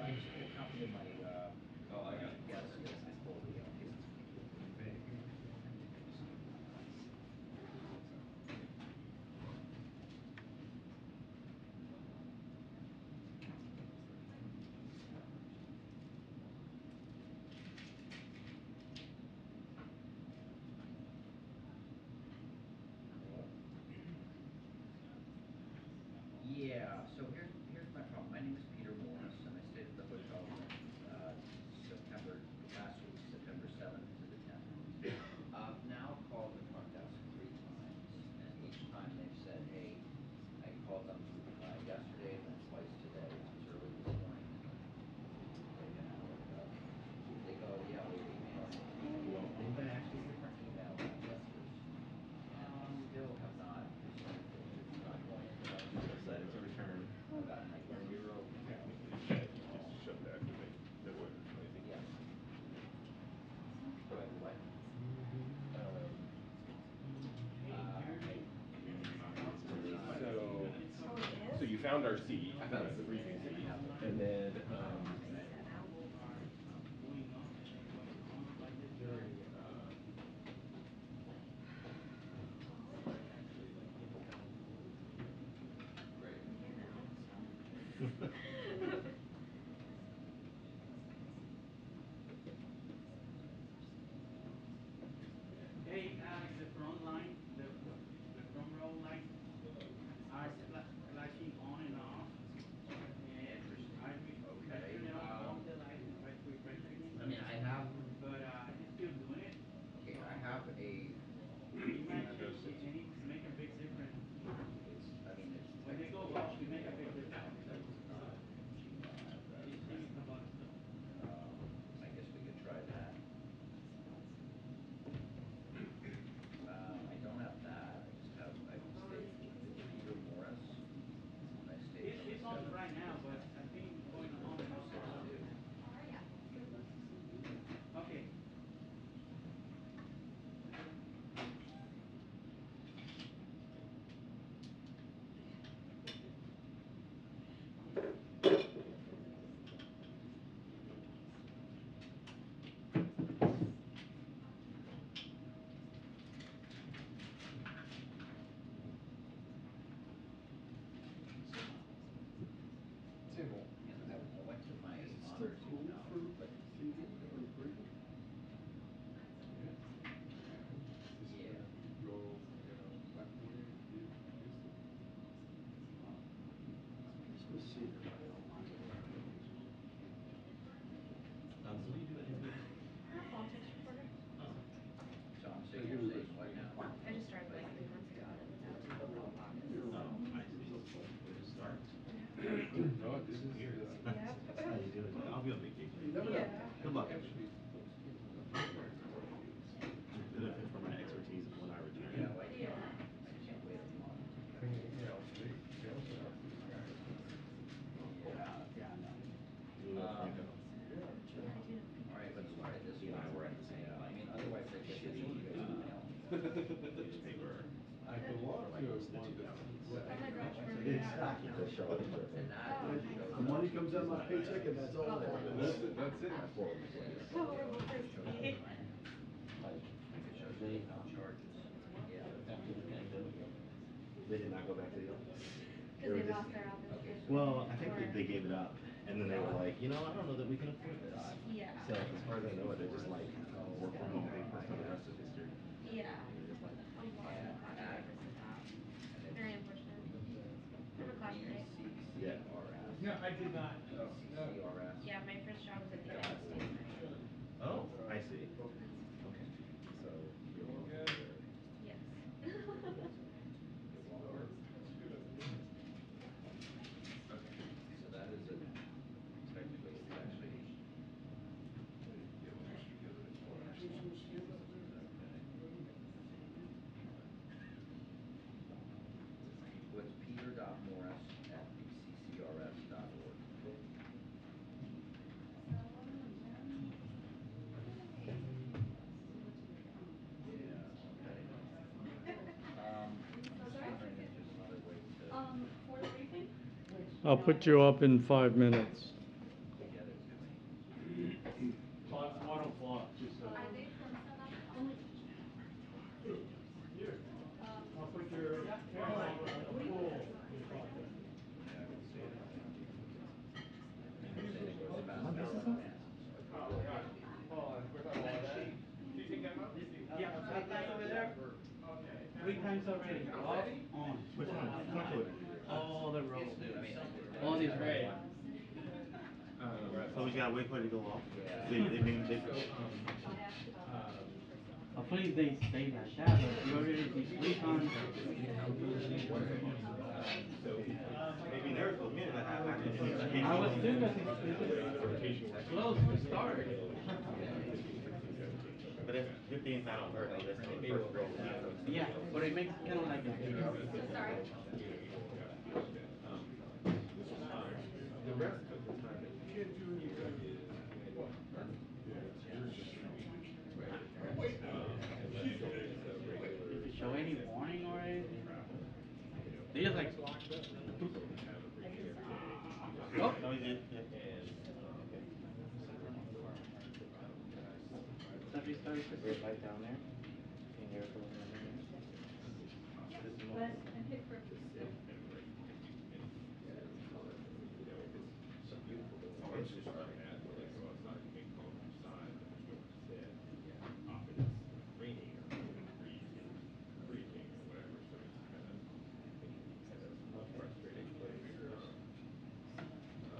It will come in my, Oh, I got it. desk as I pull the, Yeah, so here's my problem. My name is Peter Morris, and I stayed at the hotel from September last week, September 7th to the 10th. I've now called the front desk 3 times, and each time they've said, "Hey," I called them yesterday and then twice today. It was early this morning, and like an hour ago. They go, "Yeah, we're emailing." Actually, different email addresses, and I still have not received it. It's not going into my Decided to return. I've gotten like 0 emails. Just shut that to make that way noisy. Yes. Do I have what? So, Oh, it is? so you found our seat, I found the it. briefing seat, and then during actually like in town. Great. Hey, Alex, the front line, the front row lights are flashing on and off. And I Okay, turn it off all the lights and try to refresh it again. I mean, I have, But it's still doing it. okay, So I have a, it might change it and it make a big difference. I mean, it's When they go technically a off, it make a big Gmail difference. account, but it's not a Gmail address. Give me some bucks. I guess we could try that. I don't have that. I just have, I stayed Peter Morris, and I stayed from the It's on 7th right to now, the but 10th. I think it's going on and off. 262. Okay. And I went to my honors account, but yeah. So what do you do at NBC? I'm a politics reporter. Oh. So I'm saying, you're saying what now? I just started like 3 months ago and it was out till August. Oh, I see. Way to start. No, this is Weird. Yep. How you doing? I'll be on vacation. Yeah. Good luck. actually those kids in the Benefit from my expertise when I return. Yeah, well, Yeah. I can't wait a month. Yeah, no. You know Franco? Yeah, I do. All right, let's try this He and I one. were at the same. Yeah, I mean, otherwise I guess I need you guys to email me. Newspaper. I belong Like to most of one the of 2000s. Oh my gosh, where It are didn't you stock, at? it just showed up. And that Oh, just nice. shows The money up. comes out of my paycheck and that's all. That's it, that's it. So horrible for It shows up me. like it shows you no charges. Yeah. After the pandemic, they did not go back to the office. Because they were lost just- their office. Okay, so- Well, I think Or- they gave it up, and then they were like, you know, I don't know that we can afford this. Yeah. So as far as I know, they're just like work from home for the rest of history. Yeah. They're just like, A lot of the copywriters did that. And Very it's unfortunate. I'm a class grade. BCCRS. No, I did not. BCCRS. Yeah, my first job was at the United States Marine. oh, I see. Okay. So you're welcome there. Yes. You're welcome. Okay. So that is a, technically, it's actually. Well, it's peter.morris@bccrs.org. Yeah, okay. I'm just wondering if there's another way to For the briefing? I'll put you up in 5 minutes. get is already off, on. Which one? Point to it. All the roads. I mean, All these roads. So we gotta wait for it to go off. Yeah. They Hopefully they stay like that, but we already did 3 times. be nervous for a minute. I was too, because it's close to start. But that's good thing it's not on earth. That's the first row. Yeah, but it makes kind of like a. Sorry. The rest of the time, you can't do anything. Did it show any warning or anything? They just like. Nope. No, he did. Yeah. So we started to Red light down there. And there's the one down there. This is more. And hit for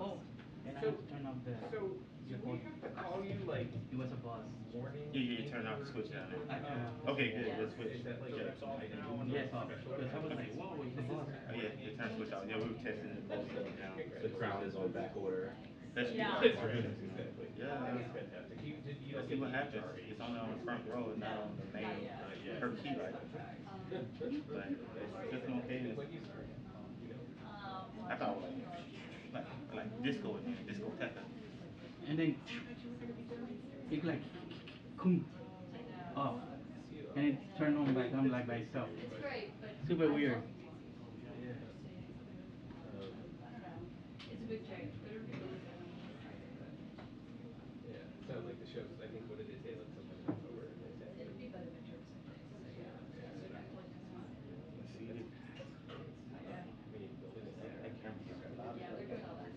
Oh, and I So- had to turn off the. So, do we have to call you like It was a bus. morning? Yeah, turn off the switch down there. I turned off. Okay, good. Let's switch. Is that like Yeah. a off now? Yes, off. Because I was like, whoa, it's a bus. Oh yeah, you turn the switch off. Yeah, we were testing it both going down. The crowd is on back order. That's Yeah. That's right, exactly. Yeah. That's fantastic. You don't See get what the happens. charge. It's only on the front row and not on the main her key light. But it's just okay. When you start, you know. I thought it was like disco in there, discoteca. And then it like boom off, and it turned on by by itself. It's great, but Super weird. I don't know. It's a big change, but it'll be really good. Yeah, it sounds like the show's, I think, what did they say, like sometime in October? They said. It'll be by the midterm someday, so yeah. So next one next month. See it. I mean, building it there. That camera. Yeah, they're doing all that.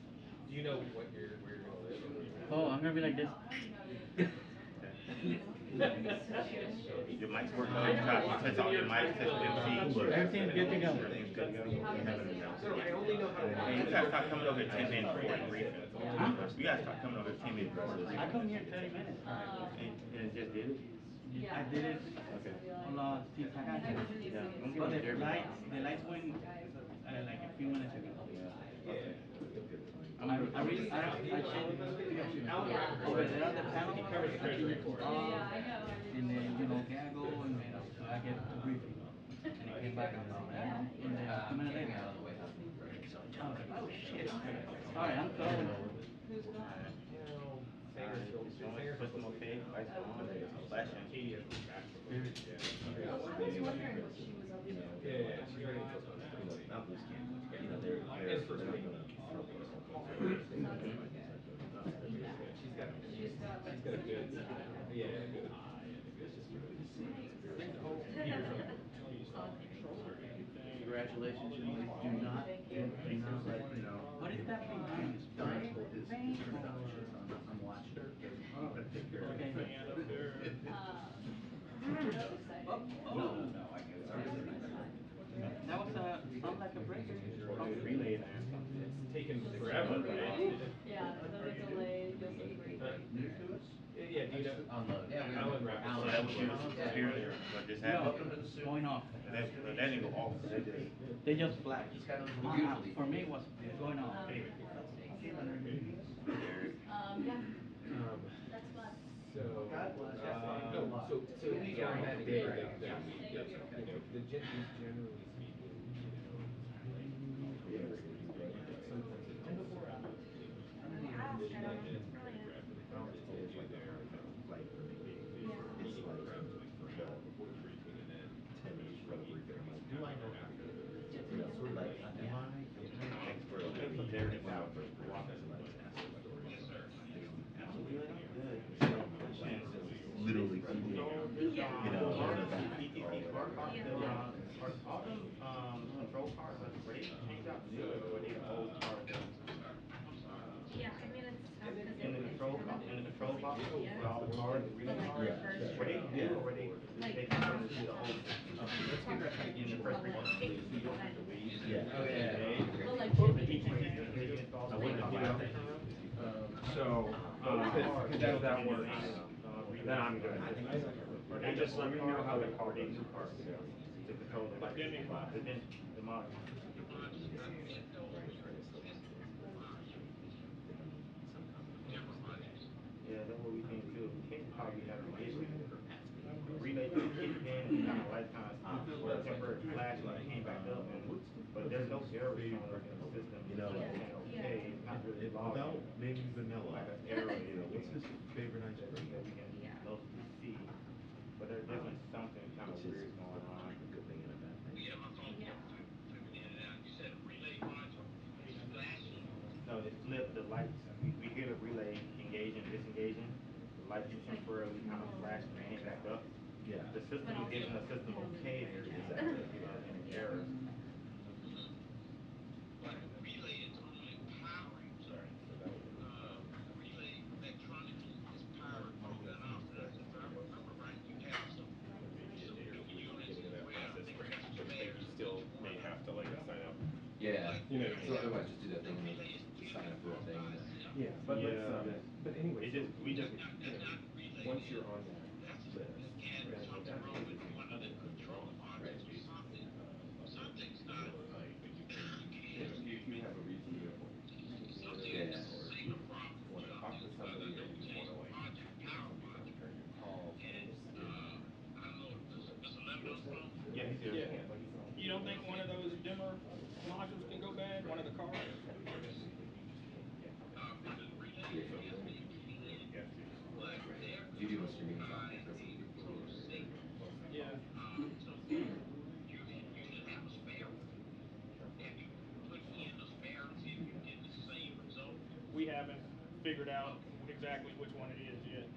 Do you know where you're gonna live or where you're Oh, I'm gonna be like this. Your mic's working. Touch all your mics, touch MC. Everything's good to go. Everything's good to go. No, I only know how to. Hey, you guys start coming over at 10 minutes before the briefing. Huh? You guys start coming over at 10 minutes before the briefing. I come here 30 minutes. And it just did it? I did it Okay. on TikTok. Yeah. But the lights went like a few minutes ago. I changed over there on the panel. I changed to off, and then can I go and then so I get the briefing, and it came back and then 2 minutes later. I was like, oh shit! All right, I'm going. System okay, lights on, flashing. Katie has moved back from Very- I was wondering what she was up to. Yeah, she already took on it. Not this camp. They're And first not week. gonna throw us off. She's got a good, yeah, good eye and a good, Congratulations, you do not let, What is that behind? Donald is introduction. I'm watching. But take care of it. That's exciting. No, I get it. That was sound like a break. Relay there. it's taken forever, right? Yeah, the delay, you'll see great. New to us? Yeah, do you know? Yeah, we Alan Rapp. So that was your experience, what just happened? Going off. That didn't go off. They just flash. He's got those For me, it was going off. Yeah, that's fun. So, God bless. no, so we got that big, that we, you know, just generally speaking, sometimes it's helpful. Do I know how to do it? Sort of like, am I expert? There and now, but literally, you know, all of that. All them control cards, were they changed out new or were they the old card? Yeah, I mean, it's tough because In the control box, were all the cards hard, really like, hard. first Were they row. new or were they, Like, they come from the whole system? Let's get back to the beginning, the first three months, please, so you don't have to wait. Yeah. Oh, yeah. Well, like, The fifty ETC different. system they installed. I wouldn't have You allowed know, that. So, because as that works, then I'm good. And just let me know how the call goes. to control the lights. Depending on- Within the model. Yeah, that's what we think too. We think probably have to get relay kicked in and kind of light kind of temporary flash and it came back up and but there's no error showing up in the system. You know, it's saying okay, it's not really without logging. maybe vanilla. Like an error, You know, what's his favorite ice cream? that we can see. But there's definitely something kind of Which is weird going on. a good thing and a bad thing. Yeah. No, it flipped the lights. We hear the relay engaging, disengaging. The lights just temporarily kind of flashed and came back up. Yeah. The system is giving the system okay here. It's not giving us any errors. You still may have to like sign up. Yeah, You know what I mean? so otherwise just do that thing and then just sign up for that thing and then. Yeah, but let's, Yeah. but anyway, It just we just you know, once you're on that list, then what that means is you have it when you're on, right? Basically, like, but you can, you know, if you have a reason, you have like meetings or whatever, Yeah. or you want to talk to somebody, or you just want to like, somebody to return your calls, it's skill set. yeah, he's here. Yeah. You don't think one of those dimmer modules can go bad, one of the cars? Yeah. So the only thing you can really get to is Do you do most of your meetings off campus or? Yeah. We haven't figured out exactly which one it is yet.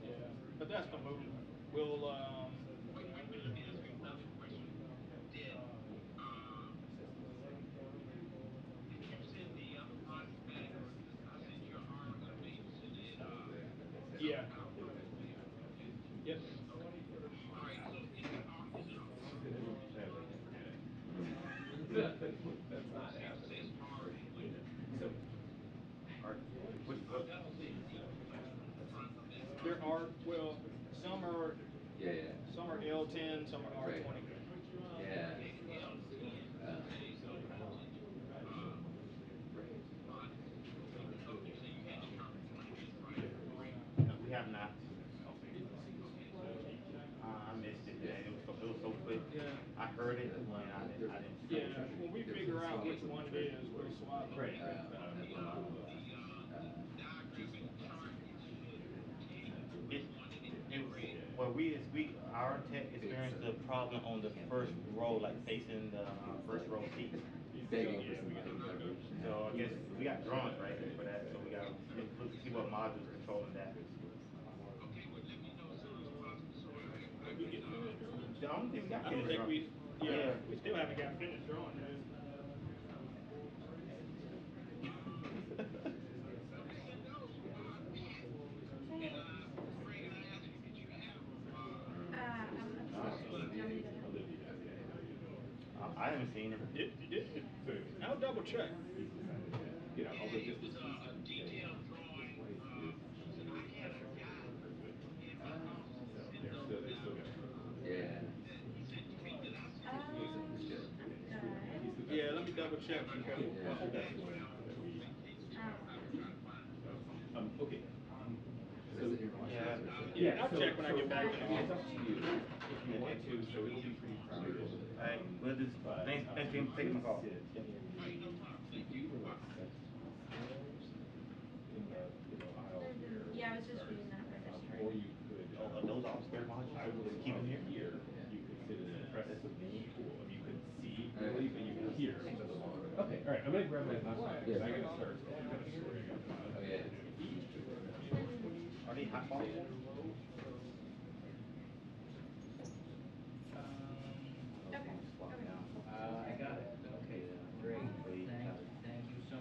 Yeah, but that's the move. We'll, yeah. Yep. That's not happening. You know, so Or which There are, well, some are, Yeah, yeah. some are L10, some are Right. R20. Yeah. no, we have not. I missed it, man. It was so quick. Yeah. I heard it and I didn't see Yeah, it. when we figure out which one it is, we'll swap it. Right. That one model, It well our tech experienced the problem on the first row, like facing the first row seats. begging for some coverage. So I guess we got drones right for that, so we gotta look to see what modules controlling that. Did we get finished drawing? I don't think we got I don't think finished we, yeah, we still haven't got finished drawing yet. I haven't seen it. I'll double check. you know, although just as he's saying, his wife is pressure worker with him. So they still got Yeah. It's good. good. Yeah, let me double check because. Yeah. He's the best one that we so, okay. So, Yeah. Yeah, I'll check when I get back in the it's office. up to you if you want to, so it'll be pretty private. Alright, we'll just But thanks for you taking my could call. sit in the, so you could either like sit upstairs in the, aisle here. Yeah, I was just reading that registry. Or you could, Oh, those are spare modules? I would Keep them here? you could sit in the press That's neat. pool, and you could see, Okay. really, but you can hear. Okay, all right, I'm gonna grab my laptop, because I gotta start, I got a story I gotta. Oh, yeah. Are they hot water? Okay. I got it. Okay, great. Thank you so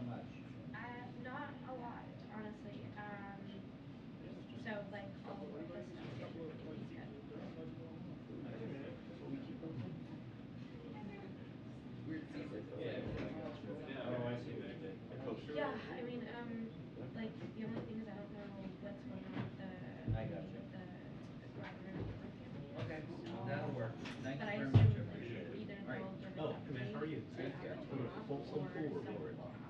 Oh, I see, Yeah, I mean, like, the only thing is I don't know what's going on with I got you. the collaborative work family. Okay, So, that'll work. Thank but you I very assume much, I like, appreciate it. either All right. they'll give an Oh, upgrade man, how are you? to have it come off, or Full someone report. will have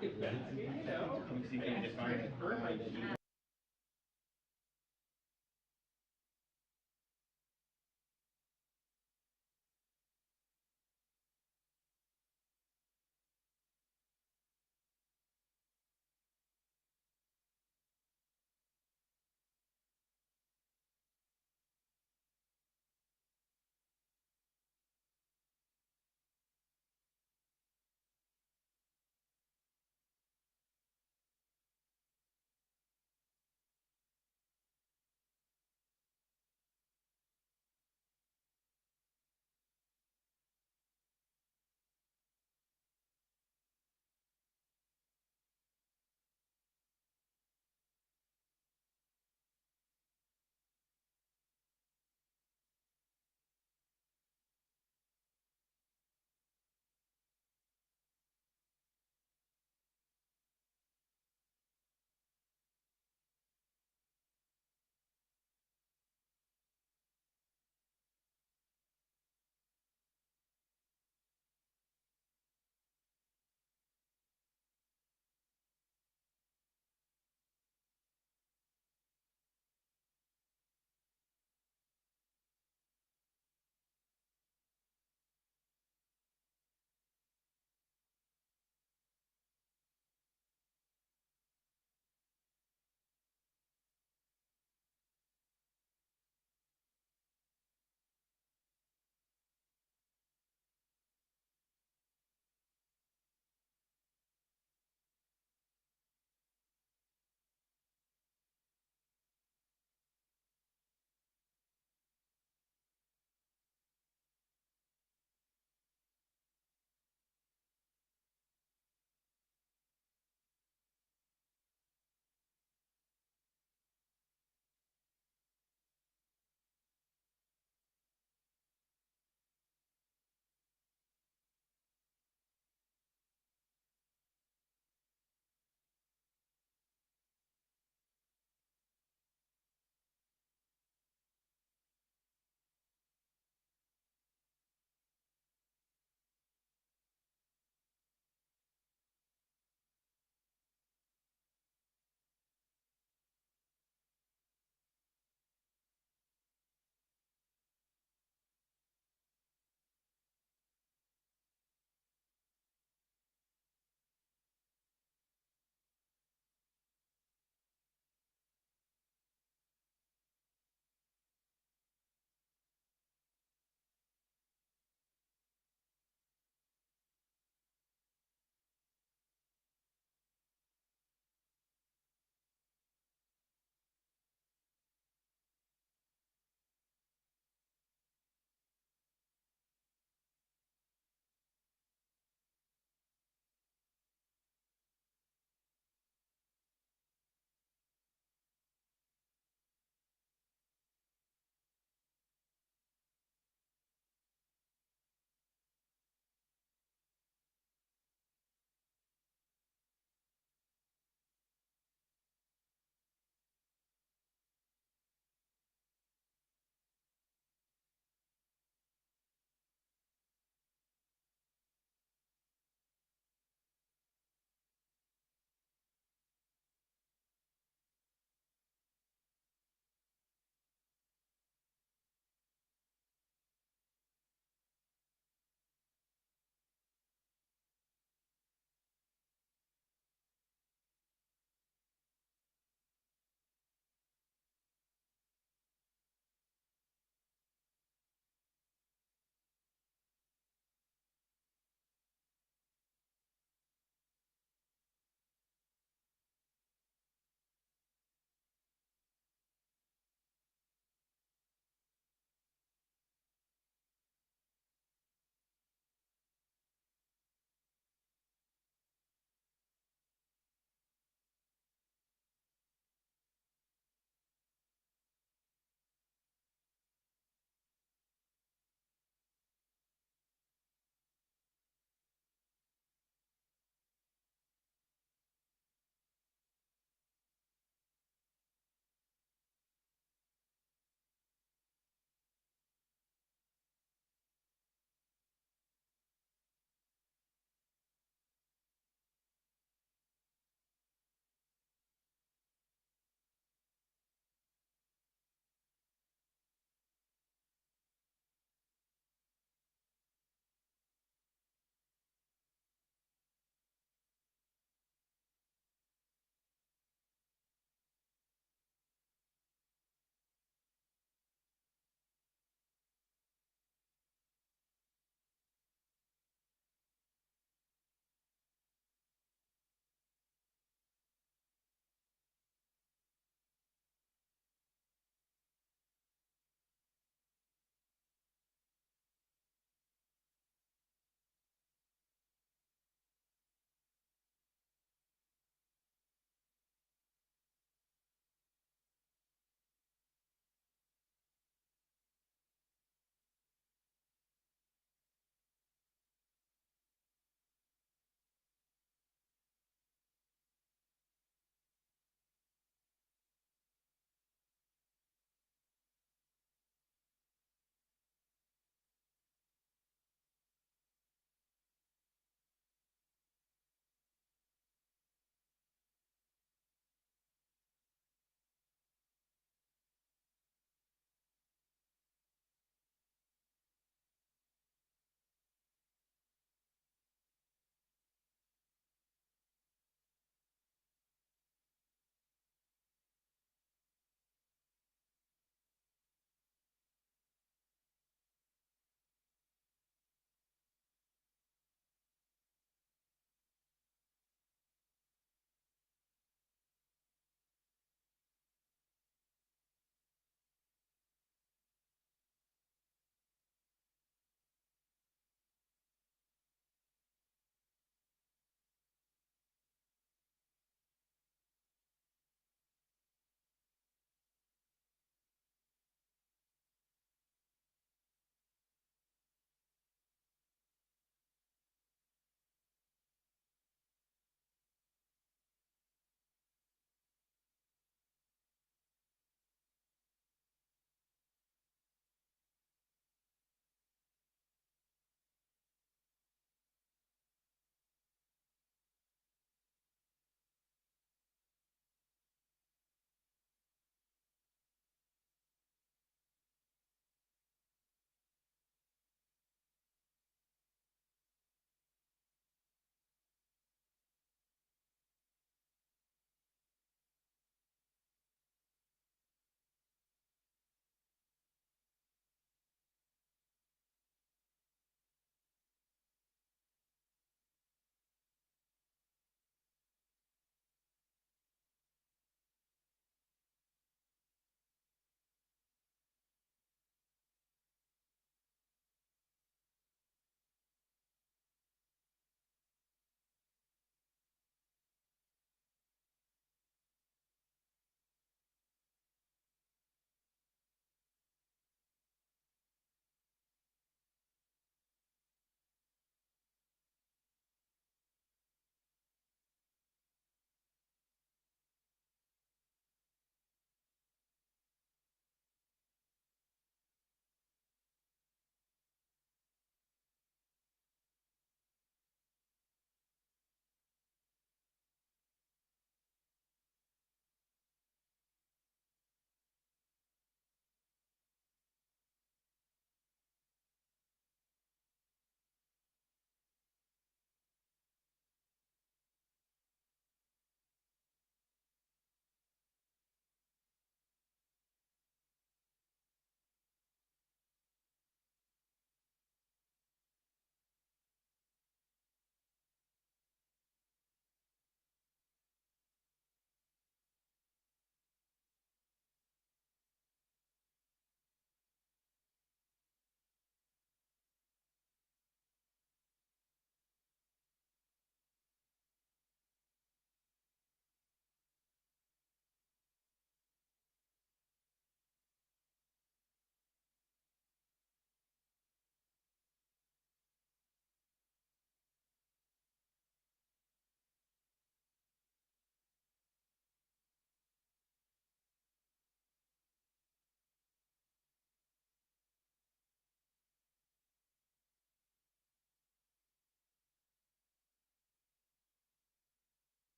to. You know. You can define it currently.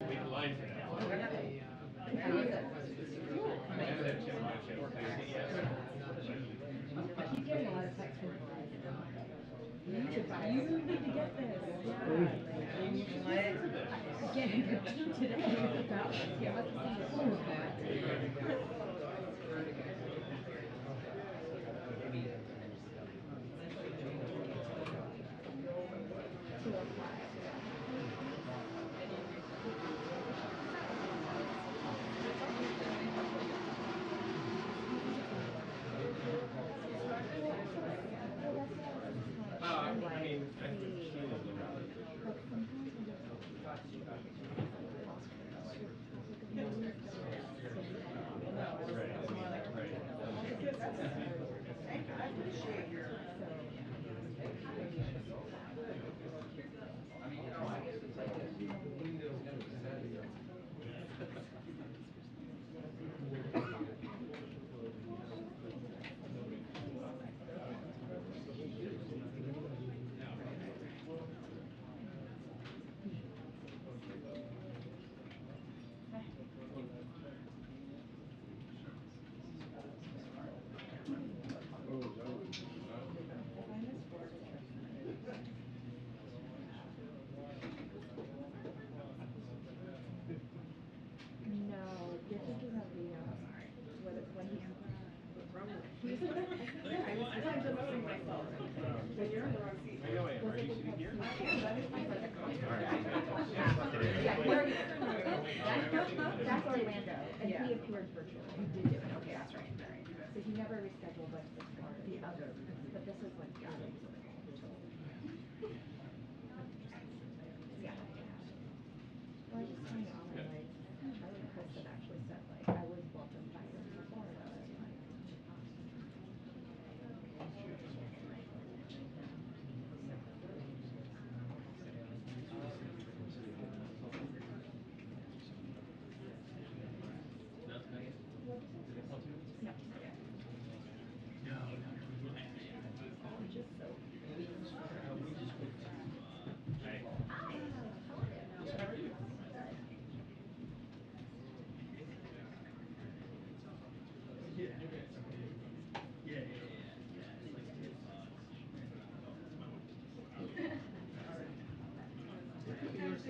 We can line for that. I keep getting a lot of texts from Verizon. You need to get this. Yeah. Again, today about yeah, let's see the phone with that. No, you're thinking of the when he. I was demoting myself. But you're in the wrong seat. I know I am. Are you sitting here? Yeah, where are you? That's Orlando, and he appeared virtually. He did do it, okay, that's right, So he never rescheduled like this part, the other, but this is like, yeah. Well, I just find it odd, like, Charlie Chris had actually said, like, I was welcomed by him to Florida, and like.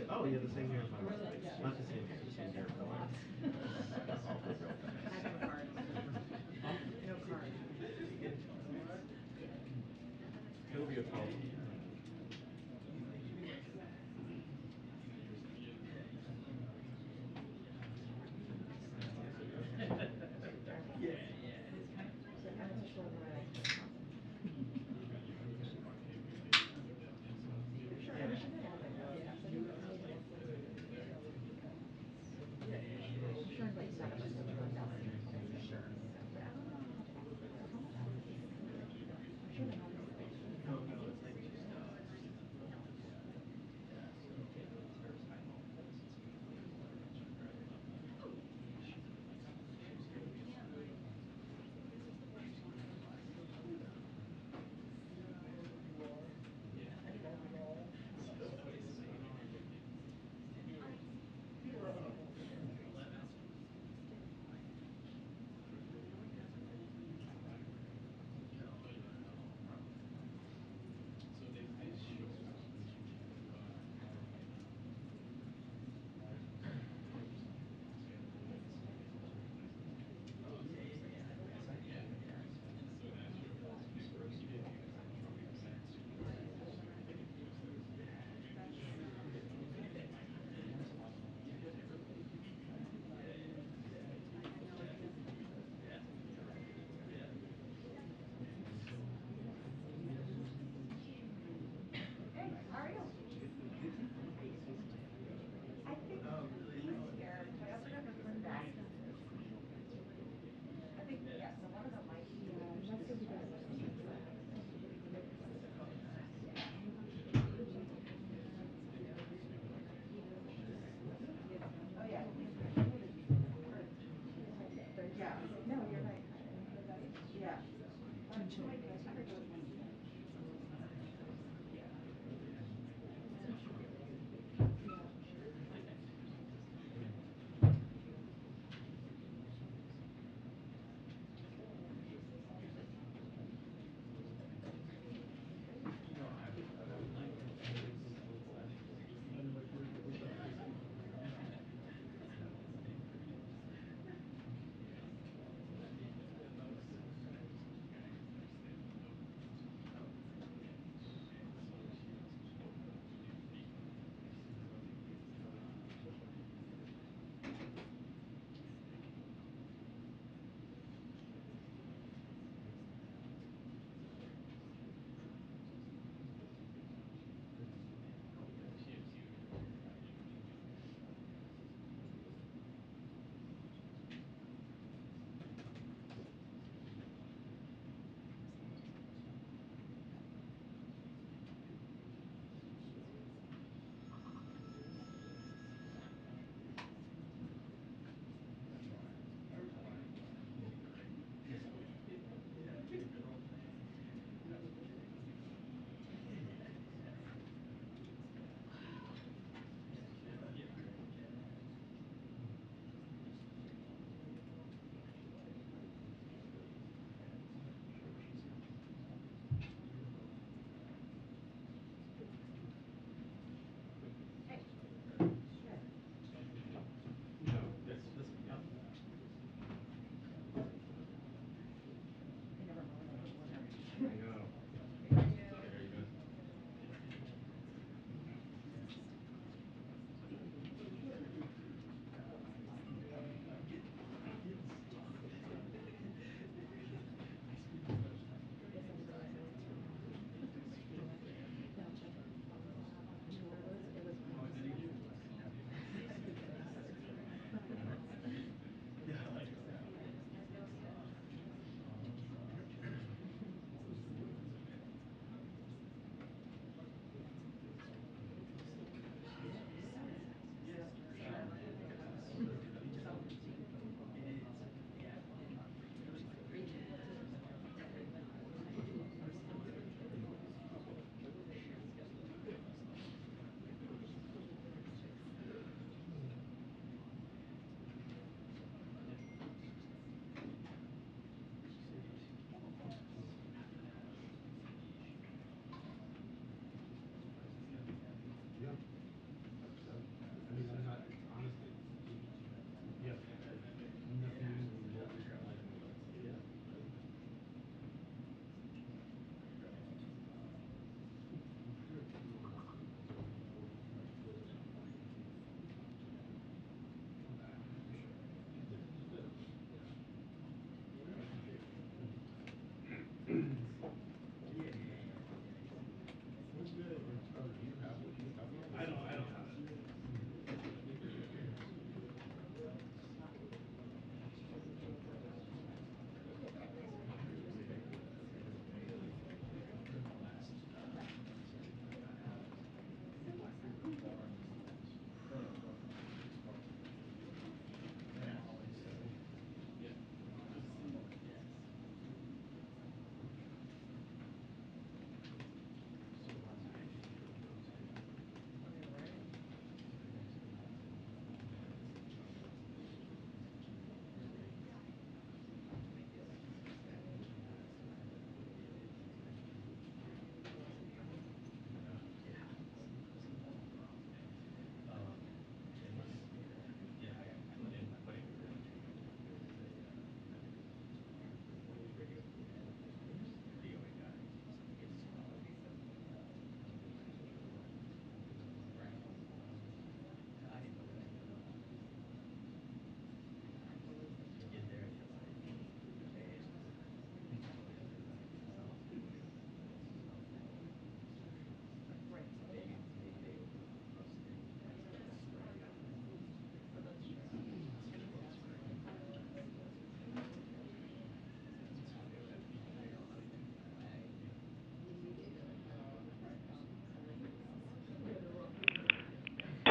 Oh, yeah, the same here. Not the same here. I have no card. No card. It'll be a problem.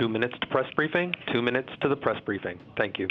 2 minutes to press briefing, 2 minutes to the press briefing. Thank you.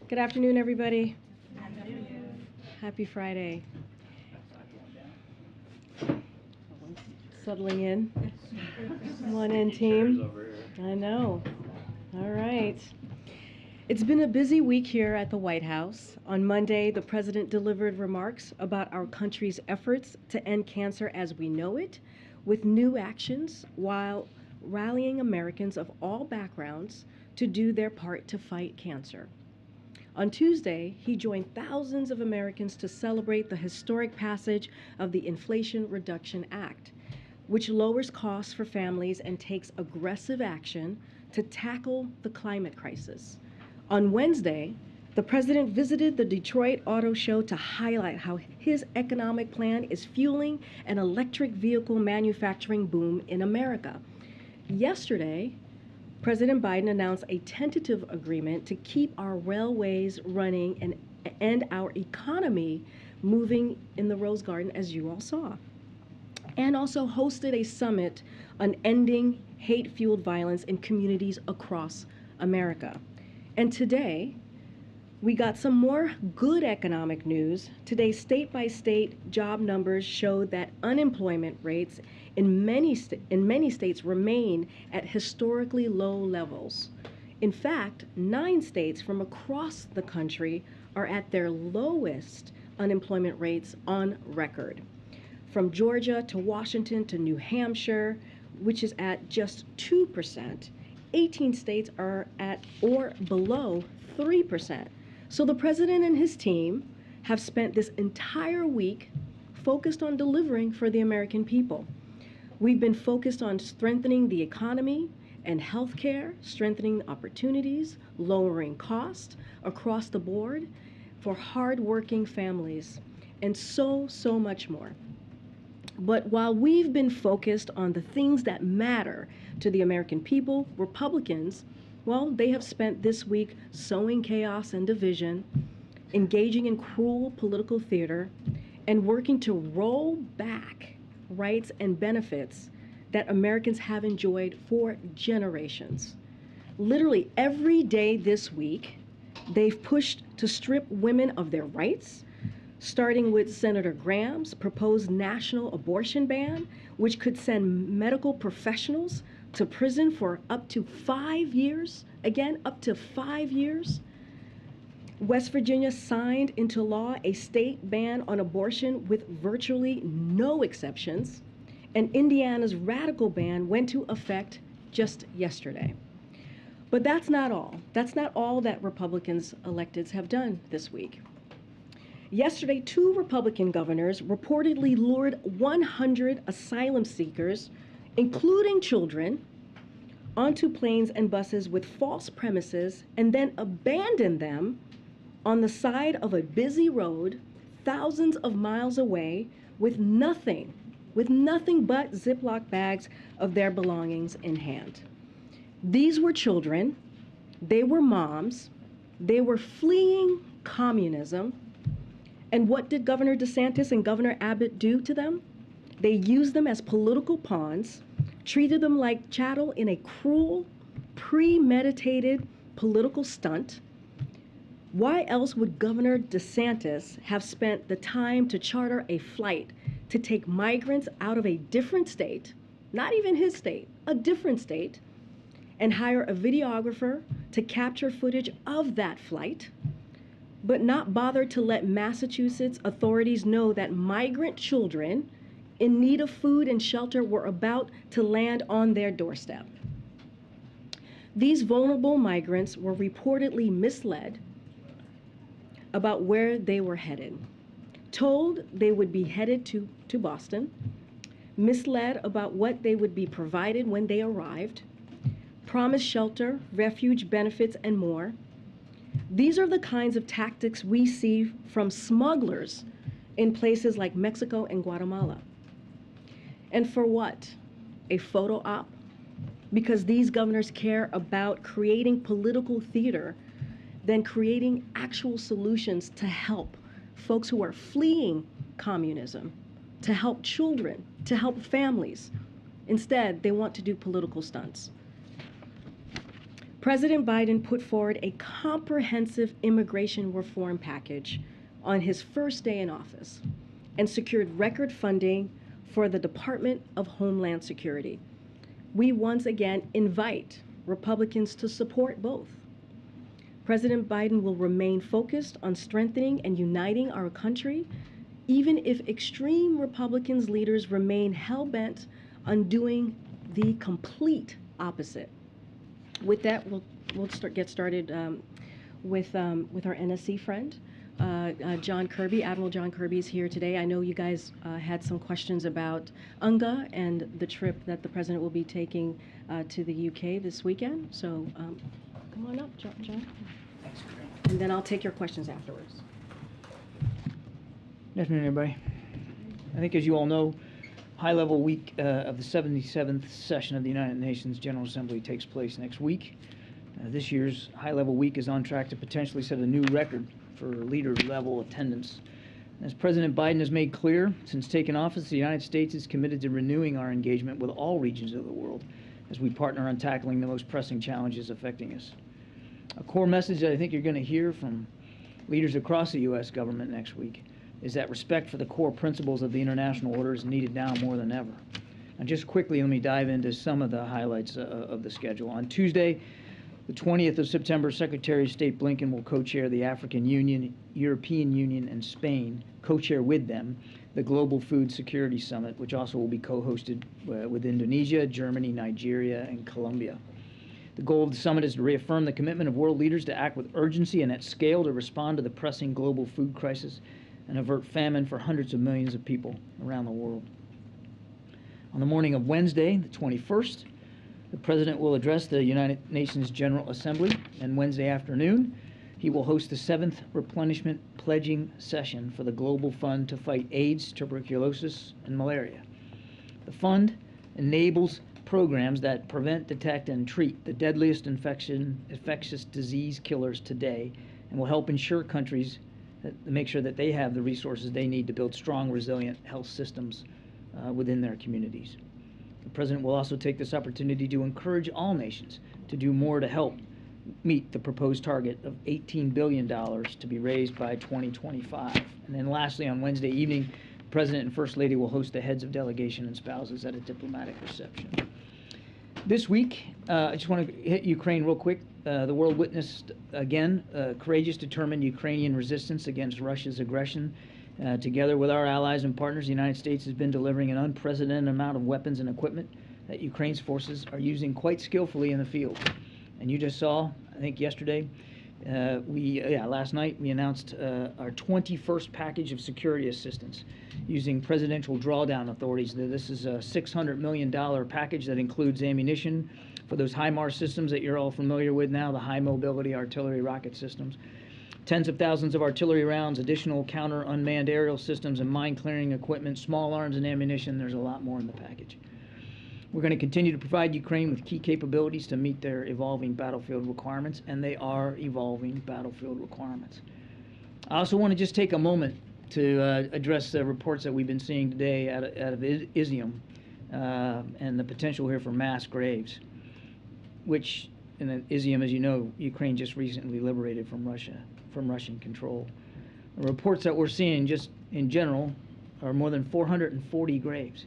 Good afternoon, everybody. Happy Friday. Settling in. Come on in, team. I know. All right. It's been a busy week here at the White House. On Monday, the president delivered remarks about our country's efforts to end cancer as we know it, with new actions, while rallying Americans of all backgrounds to do their part to fight cancer. On Tuesday, he joined thousands of Americans to celebrate the historic passage of the Inflation Reduction Act, which lowers costs for families and takes aggressive action to tackle the climate crisis. On Wednesday, the president visited the Detroit Auto Show to highlight how his economic plan is fueling an electric vehicle manufacturing boom in America. Yesterday, President Biden announced a tentative agreement to keep our railways running and our economy moving in the Rose Garden, as you all saw, and also hosted a summit on ending hate-fueled violence in communities across America. And today, we got some more good economic news. Today, state-by-state job numbers showed that unemployment rates in many states remain at historically low levels. In fact, 9 states from across the country are at their lowest unemployment rates on record. From Georgia to Washington to New Hampshire, which is at just 2%, 18 states are at or below 3%. So the president and his team have spent this entire week focused on delivering for the American people. We've been focused on strengthening the economy and healthcare, strengthening opportunities, lowering costs across the board for hardworking families, and so much more. But while we've been focused on the things that matter to the American people, Republicans, well, they have spent this week sowing chaos and division, engaging in cruel political theater, and working to roll back rights and benefits that Americans have enjoyed for generations. Literally every day this week, they've pushed to strip women of their rights, starting with Senator Graham's proposed national abortion ban, which could send medical professionals to prison for up to 5 years. Again, up to 5 years. West Virginia signed into law a state ban on abortion with virtually no exceptions, and Indiana's radical ban went into effect just yesterday. But that's not all. That's not all that Republicans electeds have done this week. Yesterday, 2 Republican governors reportedly lured 100 asylum seekers, including children, onto planes and buses with false premises and then abandoned them on the side of a busy road thousands of miles away with nothing but Ziploc bags of their belongings in hand. These were children, they were moms, they were fleeing communism. And what did Governor DeSantis and Governor Abbott do to them? They used them as political pawns, treated them like chattel in a cruel, premeditated political stunt. Why else would Governor DeSantis have spent the time to charter a flight to take migrants out of a different state, not even his state, a different state, and hire a videographer to capture footage of that flight, but not bother to let Massachusetts authorities know that migrant children in need of food and shelter were about to land on their doorstep? These vulnerable migrants were reportedly misled about where they were headed, told they would be headed to Boston, misled about what they would be provided when they arrived, promised shelter, refuge, benefits, and more. These are the kinds of tactics we see from smugglers in places like Mexico and Guatemala. And for what? A photo op? Because these governors care about creating political theater than creating actual solutions to help folks who are fleeing communism, to help children, to help families. Instead, they want to do political stunts. President Biden put forward a comprehensive immigration reform package on his first day in office and secured record funding for the Department of Homeland Security. We once again invite Republicans to support both. President Biden will remain focused on strengthening and uniting our country, even if extreme Republicans leaders remain hell-bent on doing the complete opposite. With that, we'll get started with our NSC friend, John Kirby. Admiral John Kirby is here today. I know you guys had some questions about UNGA and the trip that the president will be taking to the UK this weekend. So come on up, John. And then I'll take your questions afterwards. Good afternoon, everybody. I think, as you all know, high-level week of the 77th session of the United Nations General Assembly takes place next week. This year's high-level week is on track to potentially set a new record for leader-level attendance. As President Biden has made clear, since taking office, the United States is committed to renewing our engagement with all regions of the world as we partner on tackling the most pressing challenges affecting us. A core message that I think you're going to hear from leaders across the U.S. government next week is that respect for the core principles of the international order is needed now more than ever. And just quickly, let me dive into some of the highlights of the schedule. On Tuesday, the 20th of September, Secretary of State Blinken will co-chair the African Union, European Union, and Spain, co-chair with them, the Global Food Security Summit, which also will be co-hosted with Indonesia, Germany, Nigeria, and Colombia. The goal of the summit is to reaffirm the commitment of world leaders to act with urgency and at scale to respond to the pressing global food crisis and avert famine for hundreds of millions of people around the world. On the morning of Wednesday, the 21st, the President will address the United Nations General Assembly, and Wednesday afternoon, he will host the 7th replenishment pledging session for the Global Fund to fight AIDS, tuberculosis, and malaria. The fund enables programs that prevent, detect, and treat the deadliest infectious disease killers today and will help ensure countries to make sure that they have the resources they need to build strong, resilient health systems within their communities. The President will also take this opportunity to encourage all nations to do more to help meet the proposed target of $18 billion to be raised by 2025. And then lastly, on Wednesday evening, the President and First Lady will host the heads of delegation and spouses at a diplomatic reception. This week, I just want to hit Ukraine real quick. The world witnessed, again, courageous, determined Ukrainian resistance against Russia's aggression. Together with our allies and partners, the United States has been delivering an unprecedented amount of weapons and equipment that Ukraine's forces are using quite skillfully in the field. And you just saw, I think yesterday, last night, we announced our 21st package of security assistance using presidential drawdown authorities. This is a $600 million package that includes ammunition for those HIMARS systems that you're all familiar with now, the high mobility artillery rocket systems. Tens of thousands of artillery rounds, additional counter unmanned aerial systems and mine clearing equipment, small arms and ammunition. There's a lot more in the package. We're going to continue to provide Ukraine with key capabilities to meet their evolving battlefield requirements, and they are evolving battlefield requirements. I also want to just take a moment to address the reports that we've been seeing today out of Izium and the potential here for mass graves, which, in Izium, as you know, Ukraine just recently liberated from Russian control. The reports that we're seeing just in general are more than 440 graves,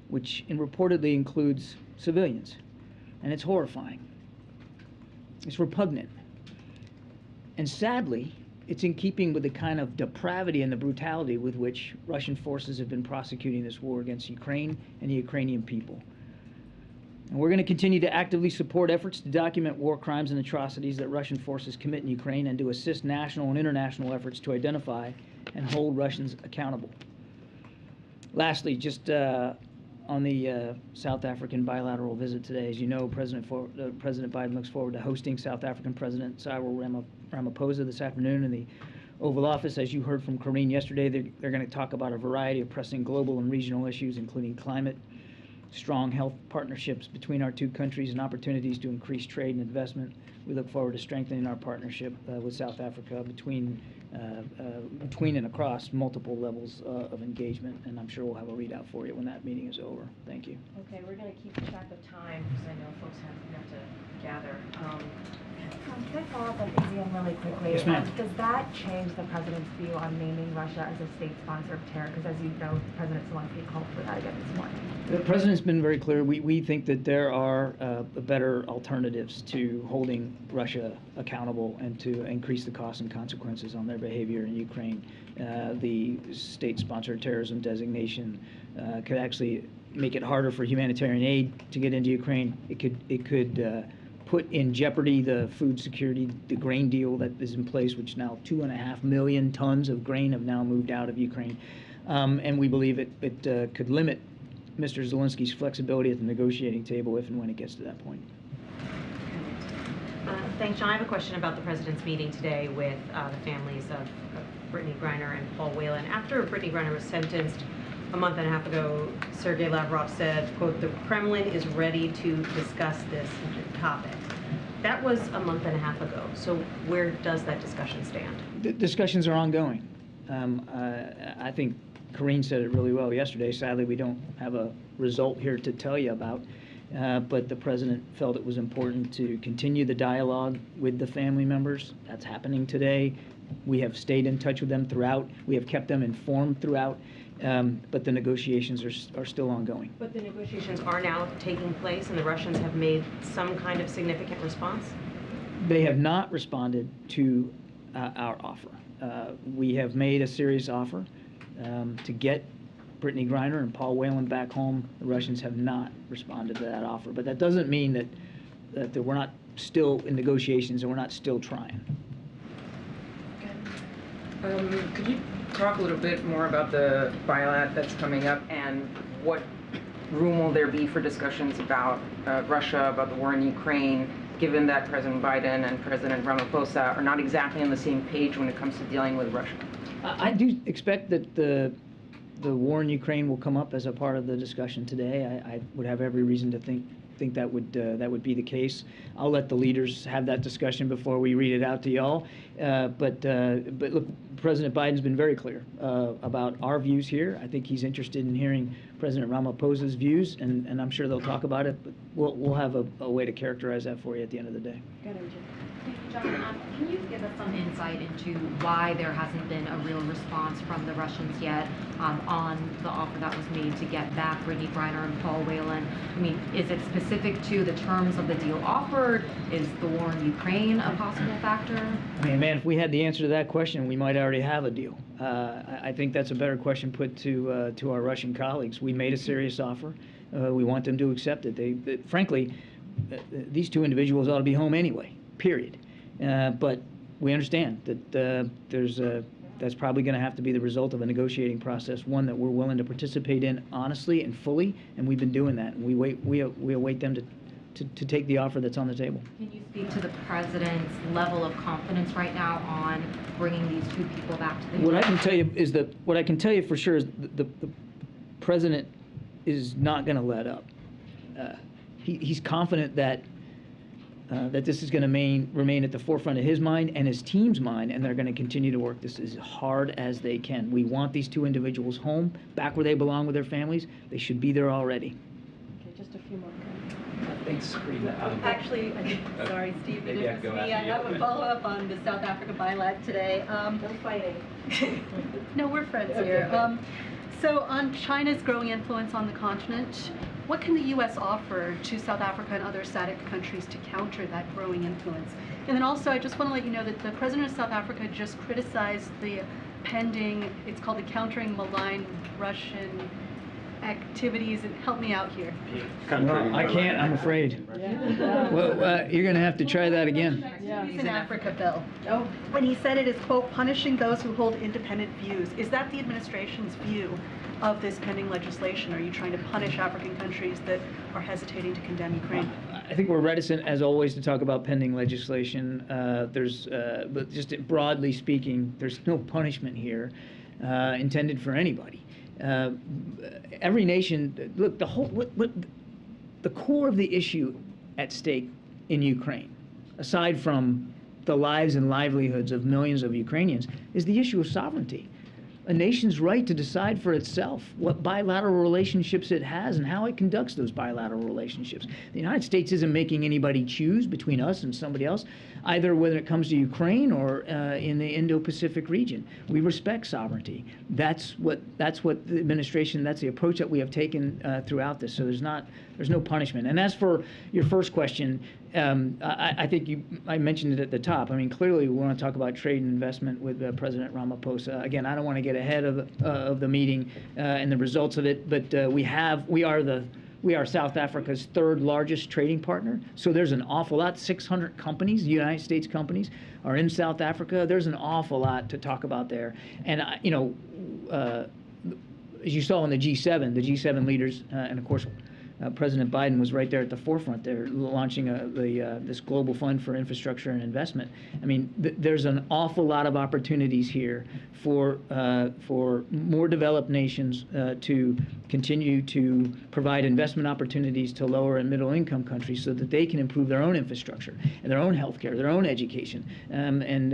which reportedly includes civilians. And it's horrifying. It's repugnant. And sadly, it's in keeping with the kind of depravity and the brutality with which Russian forces have been prosecuting this war against Ukraine and the Ukrainian people. And we're going to continue to actively support efforts to document war crimes and atrocities that Russian forces commit in Ukraine and to assist national and international efforts to identify and hold Russians accountable. Lastly, just on the South African bilateral visit today, as you know, President Biden looks forward to hosting South African President Cyril Ramaphosa this afternoon in the Oval Office. As you heard from Corrine yesterday, they're going to talk about a variety of pressing global and regional issues, including climate, strong health partnerships between our two countries, and opportunities to increase trade and investment. We look forward to strengthening our partnership with South Africa between and across multiple levels of engagement, and I'm sure we'll have a readout for you when that meeting is over. Thank you. Okay, we're going to keep track of time because I know folks have to gather. Can I follow up on Izium really quickly? Yes, ma'am. Does that change the President's view on naming Russia as a state sponsor of terror? Because as you know, President Zelensky called for that again this morning. The President's been very clear. We think that there are better alternatives to holding Russia accountable and to increase the costs and consequences on their behavior in Ukraine. The state-sponsored terrorism designation could actually make it harder for humanitarian aid to get into Ukraine. It could put in jeopardy the food security, the grain deal that is in place, which now 2.5 million tons of grain have now moved out of Ukraine. And we believe it could limit Mr. Zelensky's flexibility at the negotiating table if and when it gets to that point. Thanks, John. I have a question about the President's meeting today with the families of Brittany Griner and Paul Whelan. After Brittany Griner was sentenced a month and a half ago, Sergei Lavrov said, quote, "The Kremlin is ready to discuss this topic." That was a month and a half ago. So where does that discussion stand? The discussions are ongoing. I think Corrine said it really well yesterday. Sadly, we don't have a result here to tell you about. But the President felt it was important to continue the dialogue with the family members. That's happening today. We have stayed in touch with them throughout. We have kept them informed throughout. But the negotiations are still ongoing. But the negotiations are now taking place, and the Russians have made some kind of significant response? They have not responded to our offer. We have made a serious offer to get Brittany Griner and Paul Whelan back home. The Russians have not responded to that offer. But that doesn't mean that we're not still in negotiations and we're not still trying. Could you talk a little bit more about the bilat that's coming up, and what room will there be for discussions about Russia, about the war in Ukraine, given that President Biden and President Ramaphosa are not exactly on the same page when it comes to dealing with Russia? I do expect that the war in Ukraine will come up as a part of the discussion today. I would have every reason to think think that would be the case. I'll let the leaders have that discussion before we read it out to y'all. But look, President Biden's been very clear about our views here. I think he's interested in hearing President Ramaphosa's views, and I'm sure they'll talk about it. But we'll have a way to characterize that for you at the end of the day. John, can you give us some insight into why there hasn't been a real response from the Russians yet on the offer that was made to get back Brittany Griner and Paul Whelan? I mean, is it specific to the terms of the deal offered? Is the war in Ukraine a possible factor? I mean, man, if we had the answer to that question, we might already have a deal. I think that's a better question put to our Russian colleagues. We made a serious offer. We want them to accept it. Frankly, these two individuals ought to be home anyway, period. But we understand that that's probably going to have to be the result of a negotiating process, one that we're willing to participate in honestly and fully, and we've been doing that. And we await them to take the offer that's on the table. Can you speak to the president's level of confidence right now on bringing these two people back to the U.S.? What I can tell you for sure is the president is not going to let up. He's confident that this is going to remain at the forefront of his mind and his team's mind, and they're going to continue to work this as hard as they can. We want these two individuals home, back where they belong with their families. They should be there already. Okay, just a few more. Thanks, Karina. Actually, sorry, Steve, it is me. I have a follow-up on the South Africa bilat today. No fighting. No, we're friends here. So on China's growing influence on the continent, what can the U.S. offer to South Africa and other SADC countries to counter that growing influence? And then also, I just want to let you know that the president of South Africa just criticized the pending, it's called the Countering Malign Russian Activities, and help me out here. Well, I can't, I'm afraid. Well, you're going to have to try that again. He's in Africa bill. Oh. When he said it is, quote, punishing those who hold independent views. Is that the administration's view of this pending legislation? Are you trying to punish African countries that are hesitating to condemn Ukraine? I think we're reticent, as always, to talk about pending legislation. But just broadly speaking, there's no punishment here intended for anybody. Every nation, look, the core of the issue at stake in Ukraine, aside from the lives and livelihoods of millions of Ukrainians, is the issue of sovereignty. A nation's right to decide for itself what bilateral relationships it has and how it conducts those bilateral relationships. The United States isn't making anybody choose between us and somebody else, either when it comes to Ukraine or in the Indo-Pacific region. We respect sovereignty. That's what the administration, that's the approach that we have taken throughout this. So there's no punishment. And as for your first question, I think I mentioned it at the top. I mean, clearly we want to talk about trade and investment with President Ramaphosa. Again, I don't want to get ahead of the meeting and the results of it, but we are South Africa's third largest trading partner. So there's an awful lot. 600 companies, United States companies, are in South Africa. There's an awful lot to talk about there. And as you saw in the G7 leaders, and of course, President Biden was right there at the forefront there, launching this global fund for infrastructure and investment. I mean, there's an awful lot of opportunities here for more developed nations to continue to provide investment opportunities to lower and middle income countries so that they can improve their own infrastructure and their own healthcare, their own education, and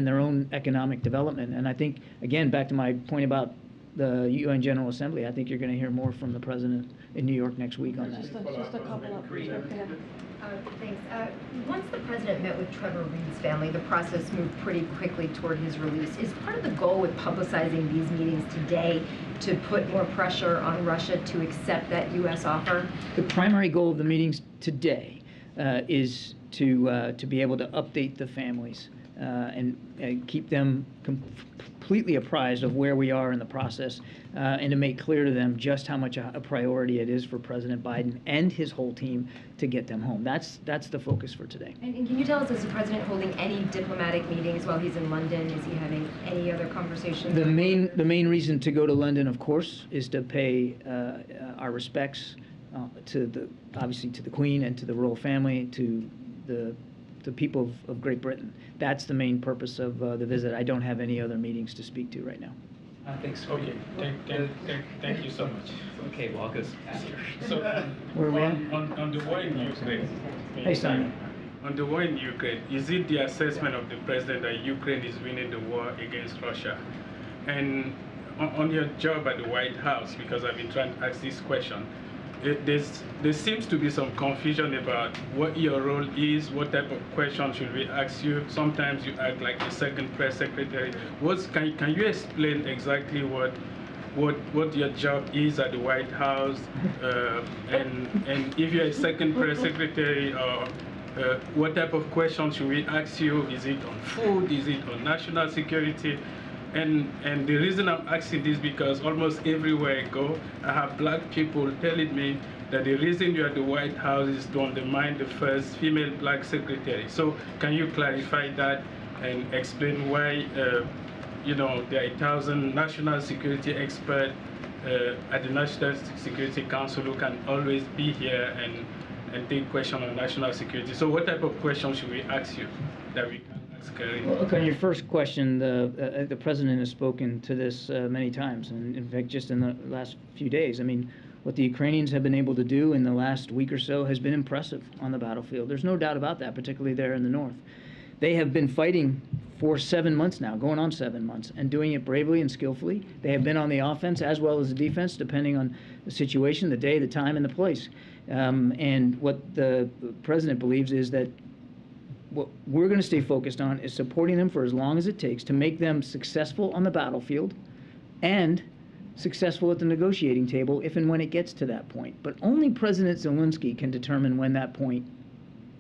their own economic development. And I think, again, back to my point about the UN General Assembly, I think you're going to hear more from the president in New York next week on that. Just a couple of Thanks. Once the president met with Trevor Reed's family, the process moved pretty quickly toward his release. Is part of the goal with publicizing these meetings today to put more pressure on Russia to accept that U.S. offer? The primary goal of the meetings today is to be able to update the families and keep them completely apprised of where we are in the process, and to make clear to them just how much a priority it is for President Biden and his whole team to get them home. That's the focus for today. And can you tell us, is the president holding any diplomatic meetings while he's in London? Is he having any other conversations? The main reason to go to London, of course, is to pay our respects obviously to the Queen and to the royal family, to the people of Great Britain. That's the main purpose of the visit. I don't have any other meetings to speak to right now. I think so. Okay, thank you so much. Okay, walk us. So, Where we at? on the war in Ukraine. Hey, Simon. On the war in Ukraine, is it the assessment of the president that Ukraine is winning the war against Russia? And on your job at the White House, because I've been trying to ask this question, there seems to be some confusion about what your role is, what type of question should we ask you. Sometimes you act like the second press secretary. Can you explain exactly what your job is at the White House, and if you're a second press secretary, what type of questions should we ask you? Is it on food? Is it on national security? And the reason I'm asking this because almost everywhere I go, I have black people telling me that the reason you're at the White House is to undermine the first female black secretary. So can you clarify that and explain why, there are 1,000 national security experts at the National Security Council who can always be here and take questions on national security. So what type of questions should we ask you that we can ask Karim? Well, okay, on your first question, the president has spoken to this many times, and in fact, just in the last few days. I mean, what the Ukrainians have been able to do in the last week or so has been impressive on the battlefield. There's no doubt about that, particularly there in the north. They have been fighting for 7 months now, going on 7 months, and doing it bravely and skillfully. They have been on the offense as well as the defense, depending on the situation, the day, the time, and the place. And what the president believes is that what we're going to stay focused on is supporting them for as long as it takes to make them successful on the battlefield and successful at the negotiating table if and when it gets to that point. But only President Zelensky can determine when that point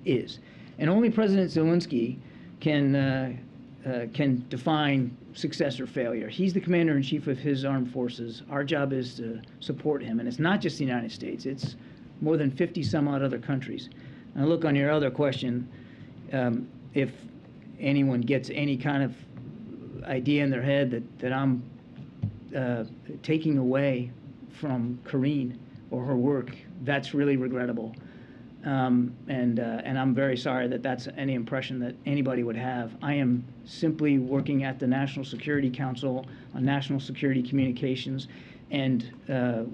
is. And only President Zelensky can define success or failure. He's the commander-in-chief of his armed forces. Our job is to support him. And it's not just the United States. It's more than 50 some odd other countries. Now look, on your other question, if anyone gets any kind of idea in their head that I'm taking away from Karine or her work, that's really regrettable. And I'm very sorry that that's any impression that anybody would have. I am simply working at the National Security Council on national security communications, and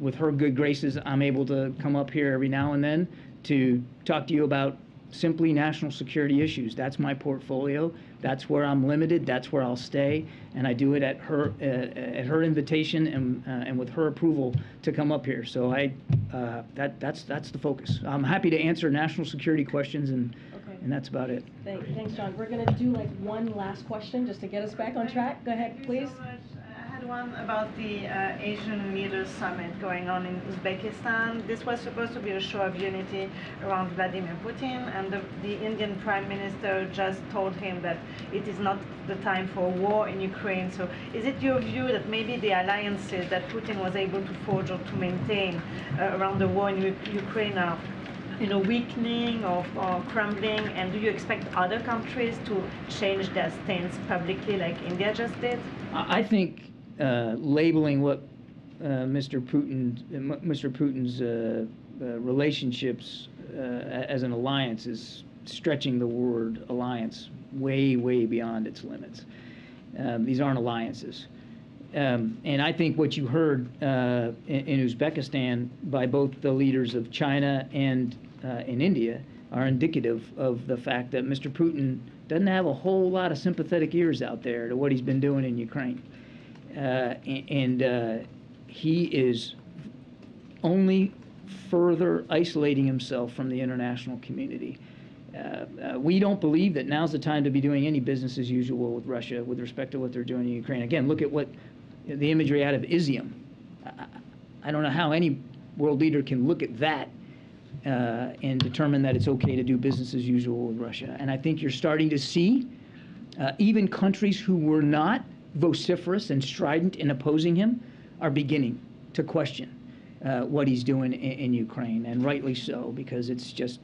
with her good graces, I'm able to come up here every now and then to talk to you about simply national security issues. That's my portfolio. That's where I'm limited. That's where I'll stay, and I do it at her invitation and with her approval to come up here. So that's the focus. I'm happy to answer national security questions, and that's about it. Thanks, John. We're going to do like one last question just to get us back on track. Go ahead, please. I had one about the Asian Leaders Summit going on in Uzbekistan. This was supposed to be a show of unity around Vladimir Putin, and the Indian Prime Minister just told him that it is not the time for war in Ukraine. So is it your view that maybe the alliances that Putin was able to forge or to maintain around the war in Ukraine are weakening or crumbling, and do you expect other countries to change their stance publicly like India just did? I think labeling what Mr. Putin's relationships as an alliance is stretching the word alliance way, way beyond its limits. These aren't alliances. And I think what you heard in Uzbekistan by both the leaders of China and in India are indicative of the fact that Mr. Putin doesn't have a whole lot of sympathetic ears out there to what he's been doing in Ukraine. He is only further isolating himself from the international community. We don't believe that now's the time to be doing any business as usual with Russia with respect to what they're doing in Ukraine. Again, look at what the imagery out of Izium. I don't know how any world leader can look at that and determine that it's okay to do business as usual with Russia. And I think you're starting to see even countries who were not vociferous and strident in opposing him are beginning to question what he's doing in Ukraine, and rightly so, because it's just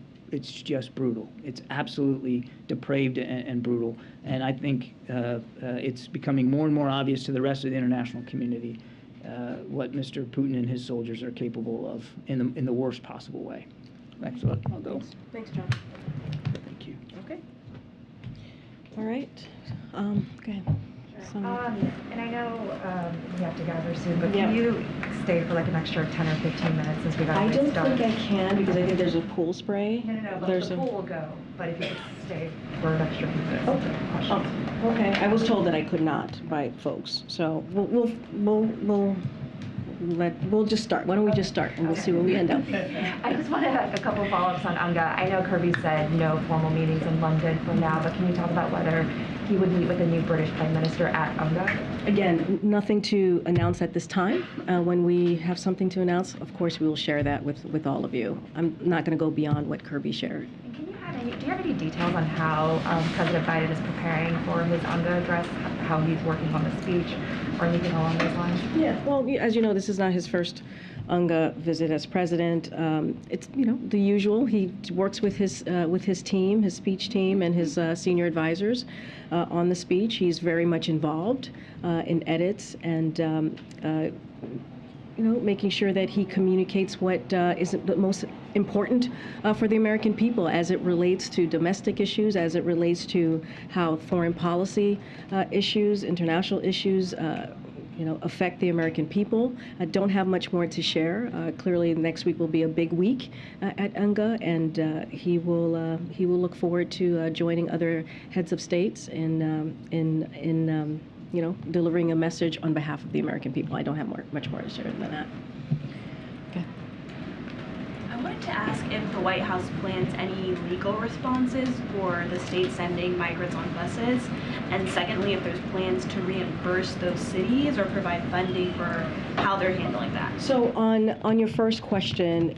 brutal. It's absolutely depraved and brutal. And I think it's becoming more and more obvious to the rest of the international community what Mr. Putin and his soldiers are capable of in the worst possible way. Thanks a lot. I'll go. Thanks, John. Thank you. Okay. All right. Go ahead. So. And I know we have to gather soon, but Yeah. can you stay for like an extra 10 or 15 minutes since we got I to don't start? think I can because I think there's a pool spray. No, but There's the a- pool will go, but if you could stay for an extra few minutes. Questions. Oh, okay. I was told that I could not by folks, so we'll just start. Why don't we just start and we'll see where we end up. I just want to have a couple follow-ups on UNGA. I know Kirby said no formal meetings in London for now, but can you talk about whether he would meet with the new British Prime Minister at UNGA? Again, nothing to announce at this time. When we have something to announce, of course, we will share that with all of you. I'm not going to go beyond what Kirby shared. Do you have any details on how President Biden is preparing for his UNGA address, how he's working on the speech, or anything along those lines? Yeah, well, as you know, this is not his first UNGA visit as president. It's the usual. He works with his team, his speech team, and his senior advisors on the speech. He's very much involved in edits and making sure that he communicates what is the most important for the American people as it relates to domestic issues, as it relates to how foreign policy issues, international issues, affect the American people. I don't have much more to share. Clearly, next week will be a big week at UNGA, and he will look forward to joining other heads of states in delivering a message on behalf of the American people. I don't have much more to share than that. I wanted to ask if the White House plans any legal responses for the state sending migrants on buses, and secondly, if there's plans to reimburse those cities or provide funding for how they're handling that. So on your first question,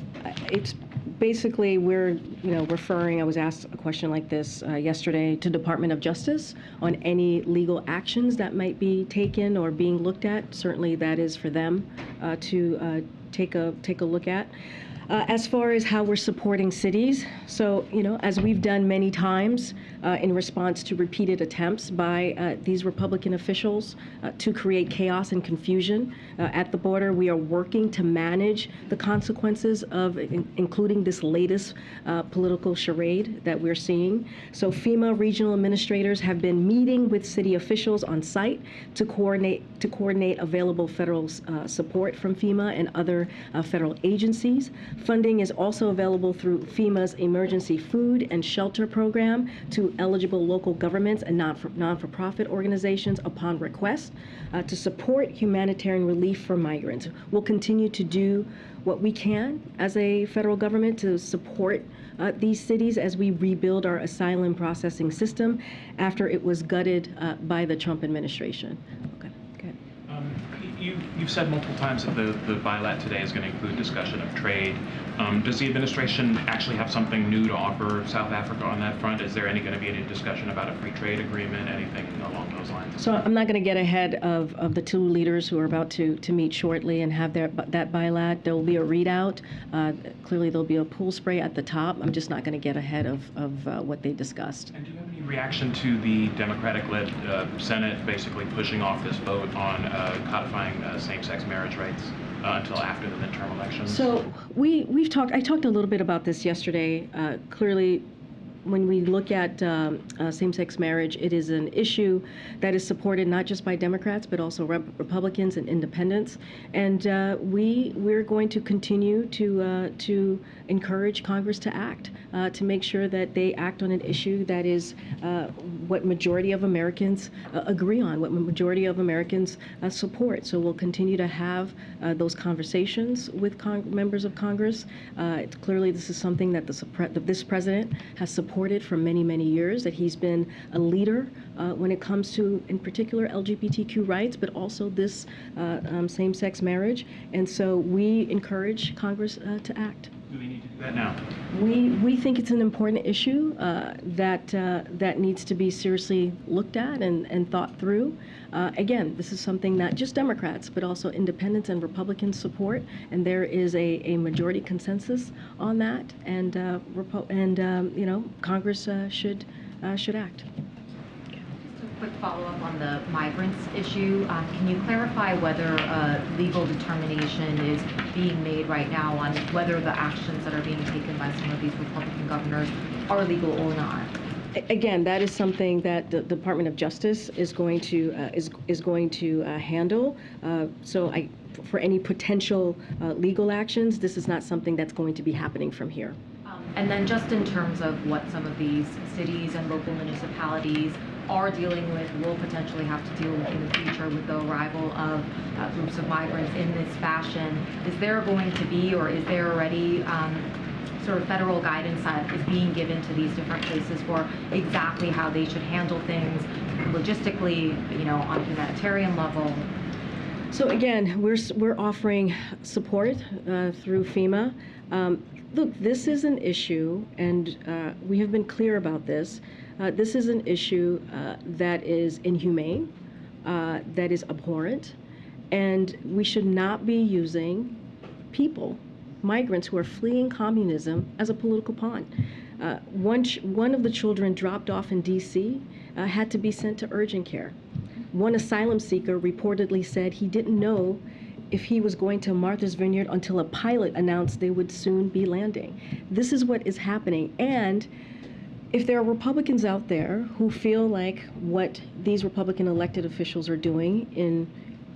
it's basically we're referring. I was asked a question like this yesterday to Department of Justice on any legal actions that might be taken or being looked at. Certainly, that is for them to take a look at. As far as how we're supporting cities, so, as we've done many times in response to repeated attempts by these Republican officials to create chaos and confusion at the border, we are working to manage the consequences of including this latest political charade that we're seeing. So FEMA regional administrators have been meeting with city officials on site to coordinate available federal support from FEMA and other federal agencies. Funding is also available through FEMA's Emergency Food and Shelter Program to eligible local governments and non-for-profit organizations upon request to support humanitarian relief for migrants. We'll continue to do what we can as a federal government to support these cities as we rebuild our asylum processing system after it was gutted by the Trump administration. Okay. You've said multiple times that the bilat today is going to include discussion of trade. Does the administration actually have something new to offer South Africa on that front? Is there going to be any discussion about a free trade agreement, anything along those lines? So I'm not going to get ahead of the two leaders who are about to meet shortly and have that bilat. There will be a readout. Clearly, there'll be a pool spray at the top. I'm just not going to get ahead of what they discussed. And do you have any reaction to the Democratic-led Senate basically pushing off this vote on codifying same-sex marriage rights until after the midterm elections? So I talked a little bit about this yesterday. Clearly, when we look at same-sex marriage, it is an issue that is supported not just by Democrats, but also Republicans and independents. And we're going to continue to encourage Congress to act, to make sure that they act on an issue that is what majority of Americans agree on, what majority of Americans support. So we'll continue to have those conversations with members of Congress. Clearly, this is something that this president has supported for many, many years, that he's been a leader when it comes to, in particular, LGBTQ rights, but also this same-sex marriage. And so we encourage Congress to act. Do we need to do that now? We think it's an important issue that needs to be seriously looked at and thought through. Again, this is something that just Democrats, but also independents and Republicans support, and there is a majority consensus on that, and Congress should act. Quick follow-up on the migrants issue. Can you clarify whether a legal determination is being made right now on whether the actions that are being taken by some of these Republican governors are legal or not? Again, that is something that the Department of Justice is going to handle. So for any potential legal actions, this is not something that's going to be happening from here. And then just in terms of what some of these cities and local municipalities are dealing with, will potentially have to deal with in the future with the arrival of groups of migrants in this fashion, is there going to be, or is there already sort of federal guidance that is being given to these different places for exactly how they should handle things logistically, you know, on a humanitarian level? So again, we're offering support through FEMA. Look, this is an issue, and we have been clear about this. This is an issue that is inhumane, that is abhorrent, and we should not be using people, migrants who are fleeing communism, as a political pawn. One of the children dropped off in D.C. Had to be sent to urgent care. One asylum seeker reportedly said he didn't know if he was going to Martha's Vineyard until a pilot announced they would soon be landing. This is what is happening. And if there are Republicans out there who feel like what these Republican elected officials are doing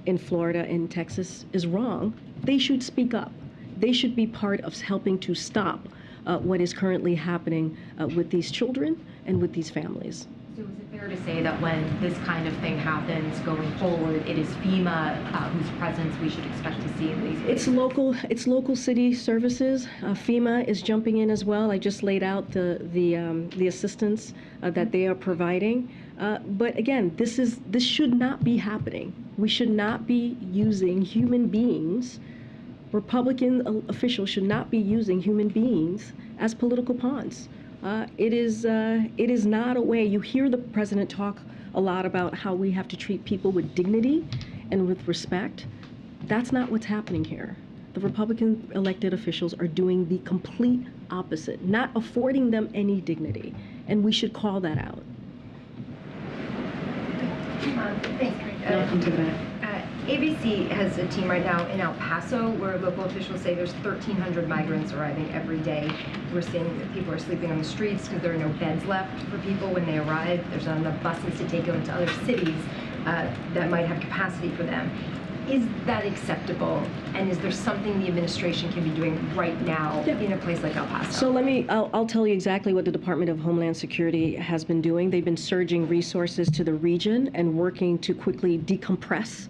in Florida and Texas is wrong, they should speak up. They should be part of helping to stop what is currently happening with these children and with these families. So is it fair to say that when this kind of thing happens going forward, it is FEMA whose presence we should expect to see in these? It's local city services. FEMA is jumping in as well. I just laid out the assistance that they are providing. But again, this should not be happening. We should not be using human beings. Republican officials should not be using human beings as political pawns. It is not a way. You hear the president talk a lot about how we have to treat people with dignity and with respect. That's not what's happening here. The Republican elected officials are doing the complete opposite, not affording them any dignity, and we should call that out. Welcome to that. ABC has a team right now in El Paso where local officials say there's 1,300 migrants arriving every day. We're seeing that people are sleeping on the streets because there are no beds left for people when they arrive. There's not enough buses to take them to other cities that might have capacity for them. Is that acceptable? And is there something the administration can be doing right now in a place like El Paso? So I'll tell you exactly what the Department of Homeland Security has been doing. They've been surging resources to the region and working to quickly decompress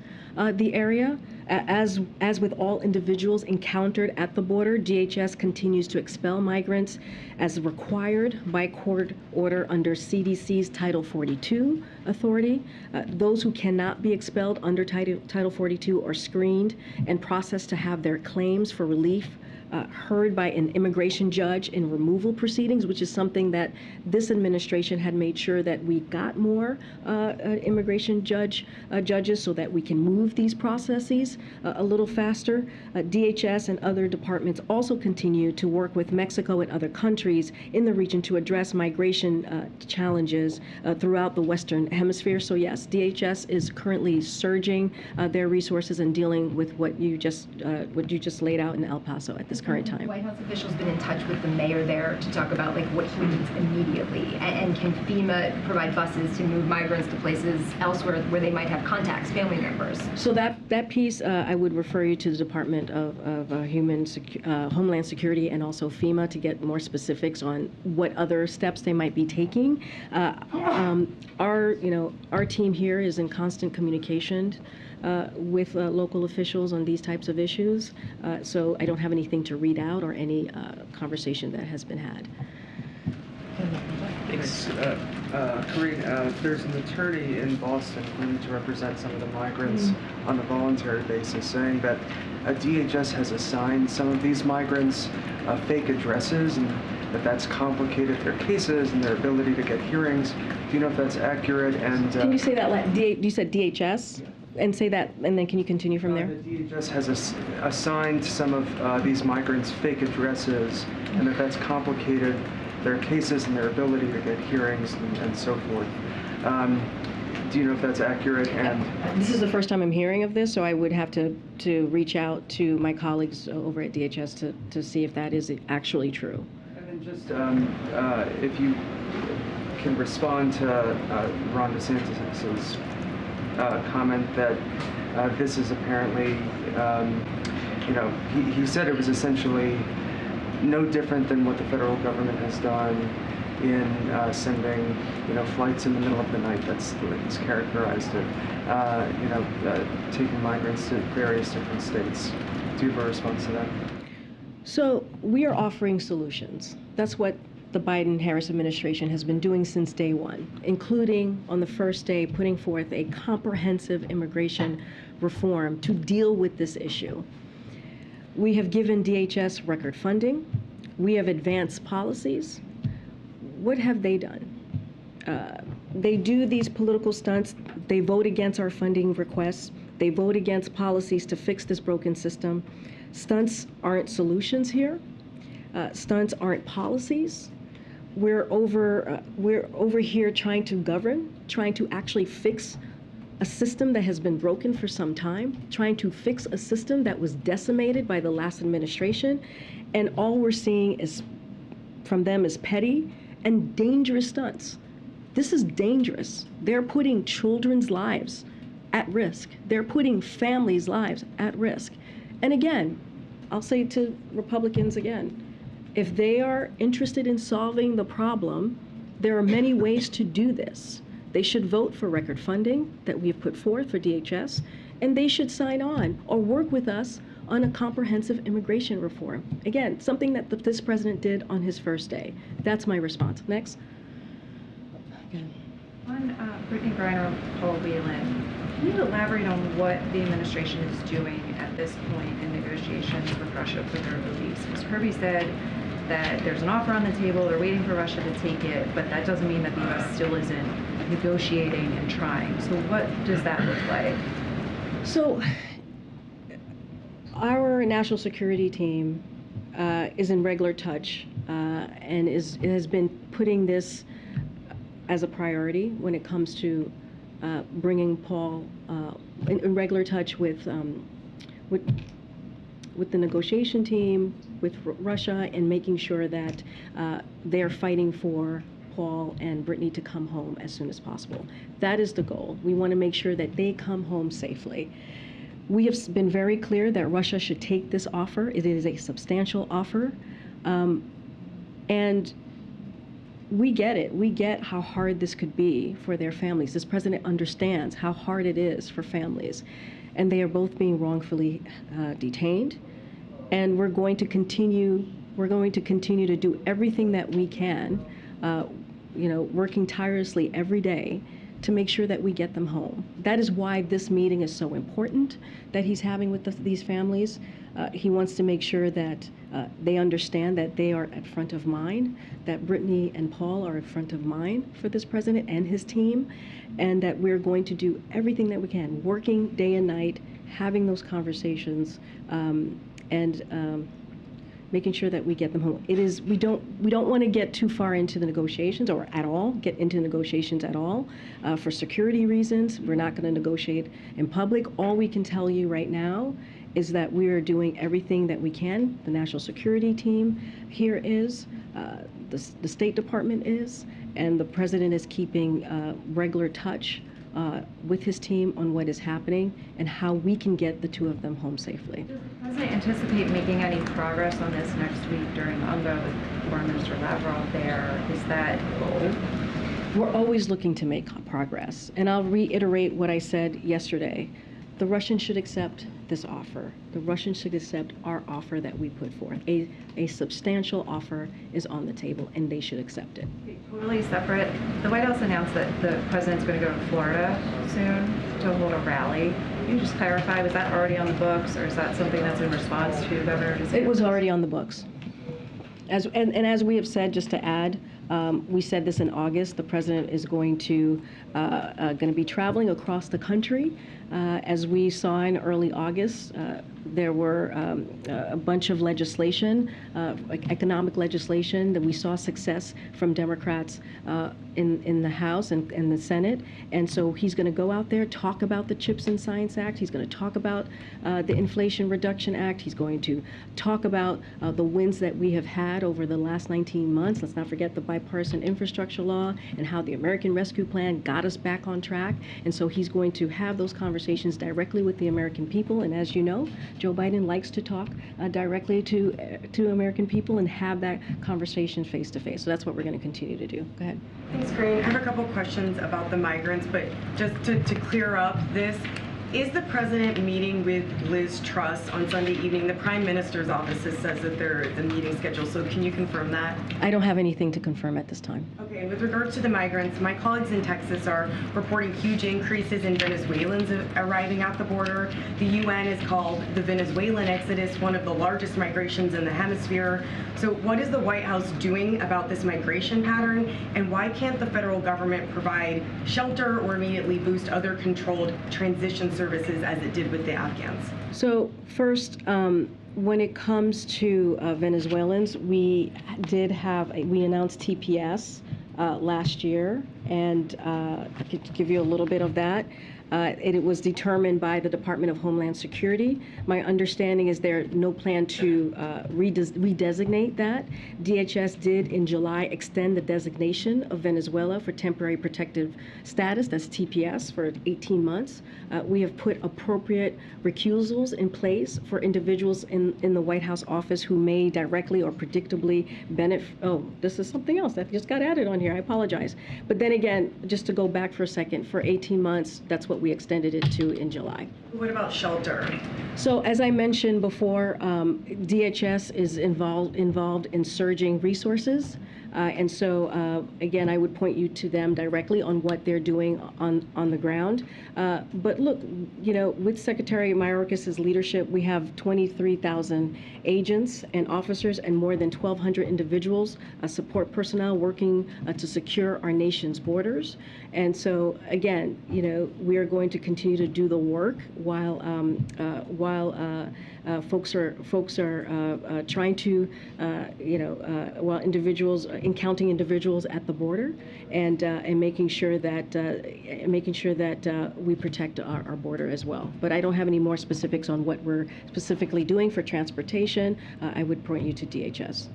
the area. As with all individuals encountered at the border, DHS continues to expel migrants as required by court order under CDC's Title 42 authority. Those who cannot be expelled under Title 42 are screened and processed to have their claims for relief heard by an immigration judge in removal proceedings, which is something that this administration had made sure that we got more immigration judges so that we can move these processes a little faster. DHS and other departments also continue to work with Mexico and other countries in the region to address migration challenges throughout the Western Hemisphere. So yes, DHS is currently surging their resources and dealing with what you just laid out in El Paso at this current time. White House officials been in touch with the mayor there to talk about like what he needs immediately, and can FEMA provide buses to move migrants to places elsewhere where they might have contacts, family members? So that piece, I would refer you to the Department of Homeland Security and also FEMA to get more specifics on what other steps they might be taking. Our team here is in constant communication with local officials on these types of issues. So I don't have anything to read out or any conversation that has been had. Thanks. Corinne, there's an attorney in Boston who needs to represent some of the migrants on a voluntary basis, saying that DHS has assigned some of these migrants fake addresses and that's complicated their cases and their ability to get hearings. Do you know if that's accurate? And can you say that? You said DHS? And say that, and then can you continue from there? The DHS has assigned some of these migrants fake addresses, and that's complicated their cases and their ability to get hearings and so forth. Do you know if that's accurate? And this is the first time I'm hearing of this, so I would have to reach out to my colleagues over at DHS to see if that is actually true. And then just if you can respond to Ron DeSantis's comment that this is apparently, he said it was essentially no different than what the federal government has done in sending, flights in the middle of the night. That's the way he's characterized it. Taking migrants to various different states. Do you have a response to that? So we are offering solutions. That's what the Biden-Harris administration has been doing since day one, including on the first day putting forth a comprehensive immigration reform to deal with this issue. We have given DHS record funding. We have advanced policies. What have they done? They do these political stunts. They vote against our funding requests. They vote against policies to fix this broken system. Stunts aren't solutions here. Stunts aren't policies. We're over here trying to govern, trying to actually fix a system that has been broken for some time, trying to fix a system that was decimated by the last administration, and all we're seeing is from them is petty and dangerous stunts. This is dangerous. They're putting children's lives at risk. They're putting families' lives at risk. And again, I'll say to Republicans again, if they are interested in solving the problem, there are many ways to do this. They should vote for record funding that we've put forth for DHS, and they should sign on or work with us on a comprehensive immigration reform. Again, something that this president did on his first day. That's my response. Next. On Brittany Griner and Paul Whelan, can you elaborate on what the administration is doing at this point in negotiations with Russia for their release? Because Kirby said that there's an offer on the table, they're waiting for Russia to take it, but that doesn't mean that the U.S. still isn't negotiating and trying. So what does that look like? So our national security team is in regular touch and has been putting this as a priority when it comes to bringing Paul in regular touch with the negotiation team, with Russia, and making sure that they're fighting for Paul and Brittany to come home as soon as possible. That is the goal. We want to make sure that they come home safely. We have been very clear that Russia should take this offer. It is a substantial offer. And we get it. We get how hard this could be for their families. This president understands how hard it is for families. And they are both being wrongfully detained. And we're going to continue to do everything that we can, working tirelessly every day to make sure that we get them home. That is why this meeting is so important that he's having with these families. He wants to make sure that they understand that they are at front of mind, that Brittany and Paul are at front of mind for this president and his team, and that we're going to do everything that we can, working day and night, having those conversations, and making sure that we get them home. We don't want to get too far into the negotiations or at all, get into negotiations at all. For security reasons, we're not going to negotiate in public. All we can tell you right now is that we are doing everything that we can. The national security team here is, the State Department is, and the president is keeping regular touch with his team on what is happening and how we can get the two of them home safely. Does the president anticipate making any progress on this next week during UNGA with Foreign Minister Lavrov there? Is that goal? We're always looking to make progress. And I'll reiterate what I said yesterday. The Russians should accept this offer. The Russians should accept our offer that we put forth. A substantial offer is on the table, and they should accept it. Totally separate. The White House announced that the president's going to go to Florida soon to hold a rally. Can you just clarify, was that already on the books, or is that something that's in response to Governor DeSantis? It was already on the books. And as we have said, just to add, we said this in August, the president is going to going to be traveling across the country. As we saw in early August, there were a bunch of legislation, like economic legislation, that we saw success from Democrats in the House and the Senate. And so he's going to go out there, talk about the CHIPS and Science Act. He's going to talk about the Inflation Reduction Act. He's going to talk about the wins that we have had over the last 19 months. Let's not forget the bipartisan infrastructure law and how the American Rescue Plan got us back on track. And so he's going to have those conversations directly with the American people. And as you know, Joe Biden likes to talk directly to American people and have that conversation face to face. So that's what we're going to continue to do. Go ahead. Thanks, Green. I have a couple questions about the migrants, but just to clear up this, is the president meeting with Liz Truss on Sunday evening? The Prime Minister's office says that there is a meeting scheduled, so can you confirm that? I don't have anything to confirm at this time. Okay, and with regards to the migrants, my colleagues in Texas are reporting huge increases in Venezuelans arriving at the border. The UN has called the Venezuelan exodus one of the largest migrations in the hemisphere. So what is the White House doing about this migration pattern, and why can't the federal government provide shelter or immediately boost other controlled transition services as it did with the Afghans? So first, when it comes to Venezuelans, we announced TPS last year, and I could give you a little bit of that. It was determined by the Department of Homeland Security. My understanding is there's no plan to redesignate that. DHS did in July extend the designation of Venezuela for temporary protective status, that's TPS, for 18 months. We have put appropriate recusals in place for individuals in the White House office who may directly or predictably benefit. Oh, this is something else that just got added on here. I apologize. But then again, just to go back for a second, for 18 months, that's what we extended it to in July. What about shelter? So as I mentioned before, DHS is involved in surging resources. And so, again, I would point you to them directly on what they're doing on the ground. But look, you know, with Secretary Mayorkas's leadership, we have 23,000 agents and officers and more than 1,200 individuals, support personnel working to secure our nation's borders. And so, again, you know, we are going to continue to do the work while folks are trying to, while individuals encountering individuals at the border, and making sure that we protect our border as well. But I don't have any more specifics on what we're specifically doing for transportation. I would point you to DHS.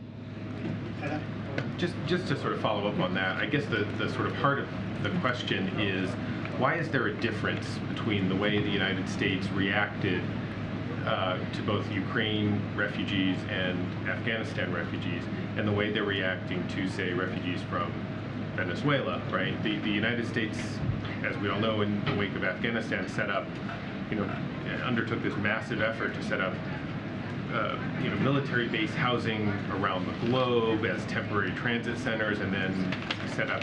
Just to sort of follow up on that, I guess the sort of heart of the question is, why is there a difference between the way the United States reacted to both Ukraine refugees and Afghanistan refugees, and the way they're reacting to, say, refugees from Venezuela, right? The United States, as we all know, in the wake of Afghanistan, undertook this massive effort to set up military base housing around the globe as temporary transit centers, and then set up,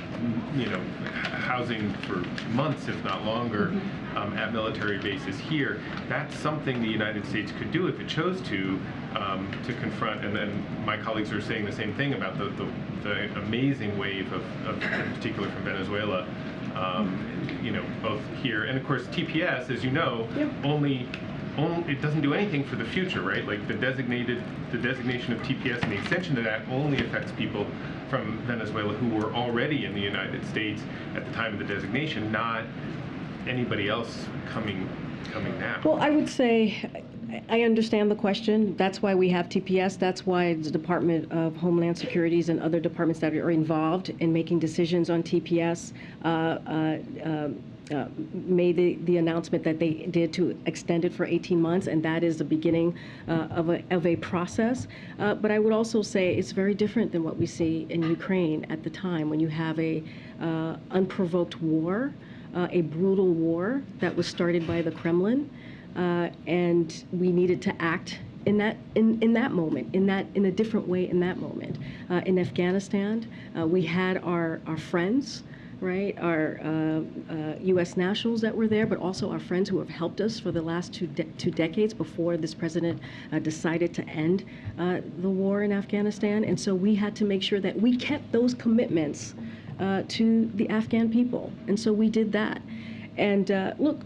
housing for months, if not longer, at military bases here. That's something the United States could do if it chose to confront. And then my colleagues are saying the same thing about the amazing wave of in particular from Venezuela, both here and of course TPS, as you know, it doesn't do anything for the future, right? Like the designation of TPS and the extension to that only affects people from Venezuela who were already in the United States at the time of the designation, not anybody else coming now. Well, I would say I understand the question. That's why we have TPS. That's why the Department of Homeland Security and other departments that are involved in making decisions on TPS made the announcement that they did to extend it for 18 months, and that is the beginning of a process. But I would also say it's very different than what we see in Ukraine at the time, when you have a unprovoked war, a brutal war that was started by the Kremlin, and we needed to act in that moment, in a different way in that moment. In Afghanistan, we had our friends, right, our U.S. nationals that were there, but also our friends who have helped us for the last two decades before this president decided to end the war in Afghanistan. And so we had to make sure that we kept those commitments to the Afghan people. And so we did that. And look,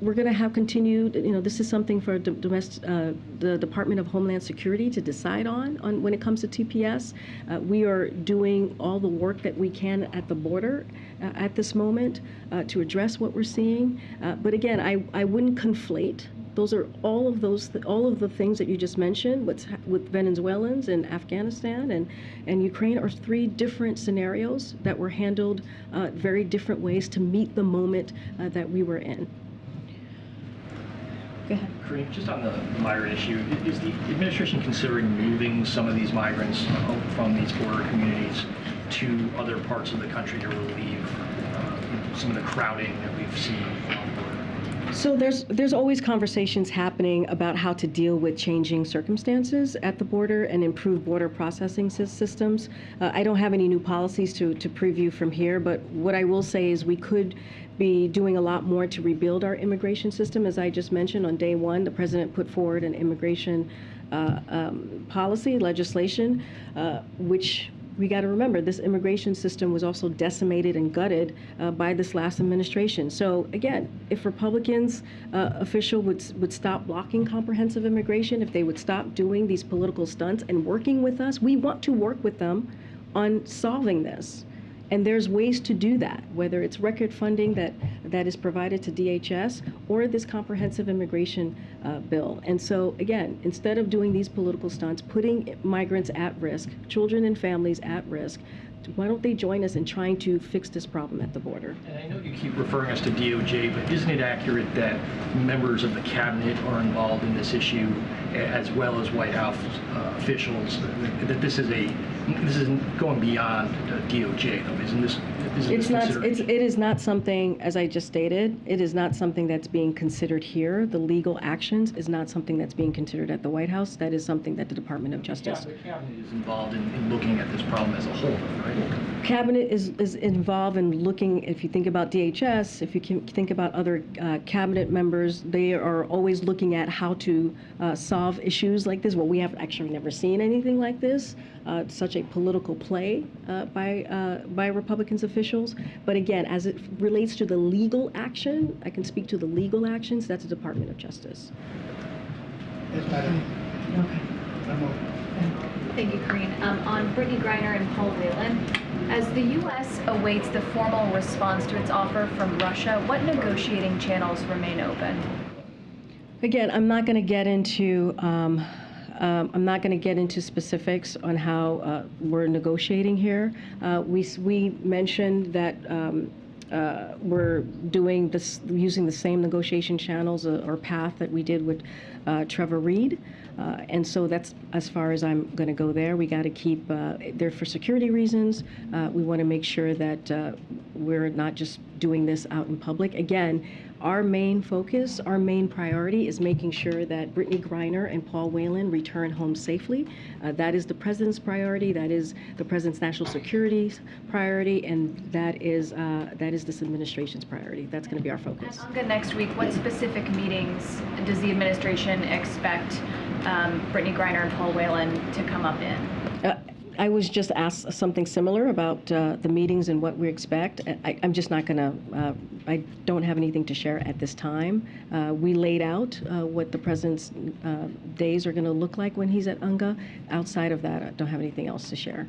we're going to have continued, this is something for the Department of Homeland Security to decide on when it comes to TPS. We are doing all the work that we can at the border at this moment to address what we're seeing. But again, I wouldn't conflate. Those are all of the things that you just mentioned with Venezuelans and Afghanistan and Ukraine are three different scenarios that were handled very different ways to meet the moment that we were in. Go ahead. Kareem, just on the migrant issue, is the administration considering moving some of these migrants from these border communities to other parts of the country to relieve some of the crowding that we've seen on the border? So there's always conversations happening about how to deal with changing circumstances at the border and improve border processing systems. I don't have any new policies to preview from here, but what I will say is we could be doing a lot more to rebuild our immigration system. As I just mentioned, on day one, the president put forward an immigration policy, legislation, which we got to remember, this immigration system was also decimated and gutted by this last administration. So again, if Republicans officials would stop blocking comprehensive immigration, if they would stop doing these political stunts and working with us, we want to work with them on solving this. And there's ways to do that, whether it's record funding that is provided to DHS or this comprehensive immigration bill. And so, again, instead of doing these political stunts, putting migrants at risk, children and families at risk, why don't they join us in trying to fix this problem at the border? And I know you keep referring us to DOJ, but isn't it accurate that members of the cabinet are involved in this issue, as well as White House officials? That this is going beyond DOJ, though, isn't this? It is not something, as I just stated, it is not something that's being considered here. The legal actions is not something that's being considered at the White House. That is something that the Department of Justice. Yeah, the cabinet is involved in looking at this problem as a whole, right? Cabinet is involved in looking, if you think about DHS, if you can think about other cabinet members, they are always looking at how to solve issues like this. Well, we have actually never seen anything like this, such a political play by Republicans officials. But again, as it relates to the legal action, I can speak to the legal actions, that's the Department of Justice. Yes, Madam. Thank you, Karine. On Brittany Griner and Paul Whelan, as the U.S. awaits the formal response to its offer from Russia, what negotiating channels remain open? Again, I'm not going to get into specifics on how we're negotiating here. We mentioned that we're doing this using the same negotiation channels or path that we did with Trevor Reed. And so that's as far as I'm going to go there. We got to keep there for security reasons. We want to make sure that we're not just doing this out in public. Again, our main focus, our main priority is making sure that Brittany Griner and Paul Whelan return home safely. That is the president's priority. That is the president's national security priority, and that is this administration's priority. That's going to be our focus. At UNGA next week, what specific meetings does the administration expect Brittany Griner and Paul Whelan to come up in? I was just asked something similar about the meetings and what we expect. I'm just not going to, I don't have anything to share at this time. We laid out what the president's days are going to look like when he's at UNGA. Outside of that, I don't have anything else to share.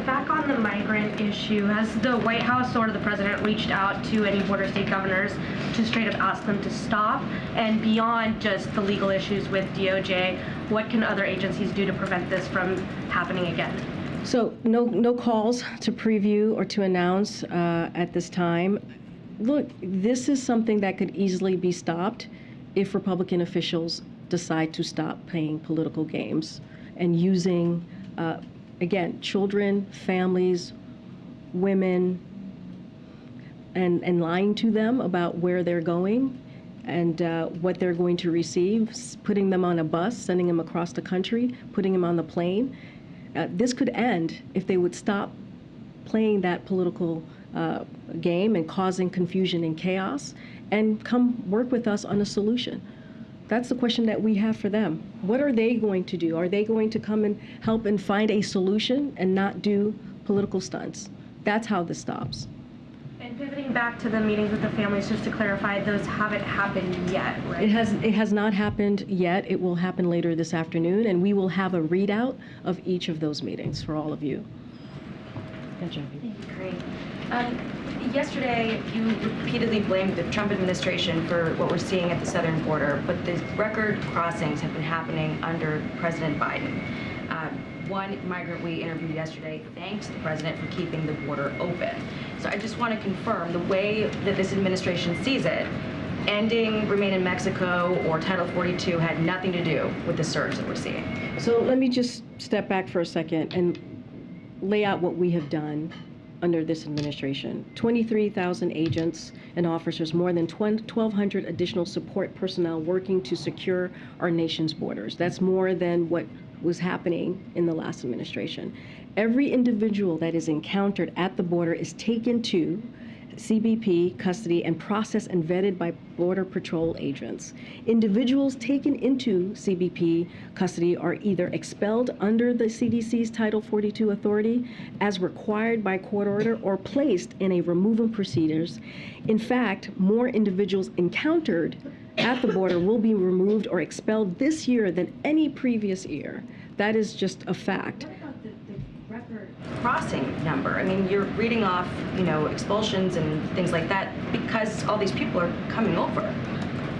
Back on the migrant issue, has the White House or the president reached out to any border state governors to straight up ask them to stop? And beyond just the legal issues with DOJ, what can other agencies do to prevent this from happening again? So no calls to preview or to announce at this time. Look, this is something that could easily be stopped if Republican officials decide to stop playing political games and using again, children, families, women, and lying to them about where they're going and what they're going to receive, putting them on a bus, sending them across the country, putting them on the plane. This could end if they would stop playing that political game and causing confusion and chaos and come work with us on a solution. That's the question that we have for them. What are they going to do? Are they going to come and help and find a solution and not do political stunts? That's how this stops. And pivoting back to the meetings with the families, just to clarify, those haven't happened yet, right? It has not happened yet. It will happen later this afternoon, and we will have a readout of each of those meetings for all of you. Thank you, Great. Yesterday, you repeatedly blamed the Trump administration for what we're seeing at the southern border, but the record crossings have been happening under President Biden. One migrant we interviewed yesterday thanks the president for keeping the border open. So I just want to confirm the way that this administration sees it, ending Remain in Mexico or Title 42 had nothing to do with the surge that we're seeing. So let me just step back for a second and lay out what we have done under this administration. 23,000 agents and officers, more than 1,200 additional support personnel working to secure our nation's borders. That's more than what was happening in the last administration. Every individual that is encountered at the border is taken to CBP custody and processed and vetted by Border Patrol agents. Individuals taken into CBP custody are either expelled under the CDC's Title 42 authority as required by court order or placed in a removal procedures. In fact, more individuals encountered at the border will be removed or expelled this year than any previous year. That is just a fact. Crossing number. I mean, you're reading off, expulsions and things like that because all these people are coming over.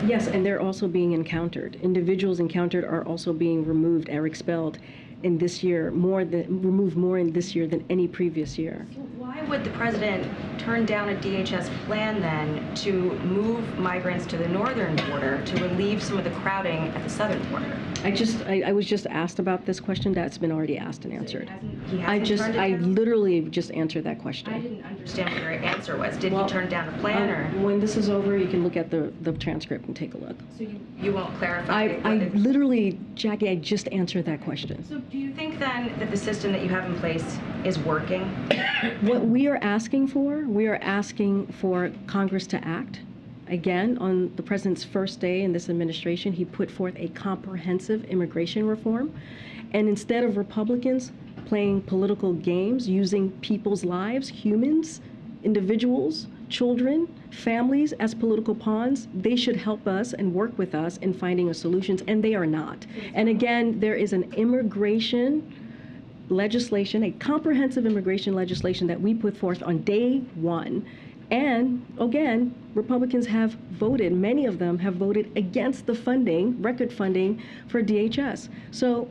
Yes, and they're also being encountered. Individuals encountered are also being removed or expelled in this year, removed more in this year than any previous year. Why would the president turn down a DHS plan then to move migrants to the northern border to relieve some of the crowding at the southern border? I was just asked about this question. That's been already asked and answered. I He literally just answered that question. I didn't understand what your answer was. Did he turn down a plan or? When this is over, you can look at the transcript and take a look. So you won't clarify? I literally, Jackie, I just answered that question. So do you think then that the system that you have in place is working? What we are asking for Congress to act. Again, on the president's first day in this administration, he put forth a comprehensive immigration reform. And instead of Republicans playing political games, using people's lives, humans, individuals, children, families as political pawns, they should help us and work with us in finding a solutions, and they are not. And again, there is an immigration legislation, a comprehensive immigration legislation that we put forth on day one. And again, Republicans have voted, many of them have voted against the funding, record funding for DHS. So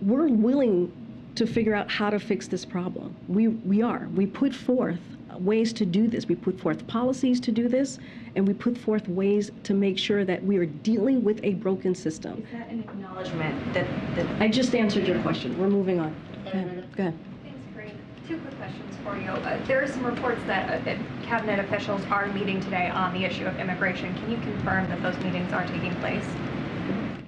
we're willing to figure out how to fix this problem. We put forth ways to do this. We put forth policies to do this, and we put forth ways to make sure that we are dealing with a broken system. Is that an acknowledgement that I just answered your question. We're moving on. Go ahead. Thanks, Greg. Two quick questions for you. There are some reports that cabinet officials are meeting today on the issue of immigration. Can you confirm that those meetings are taking place?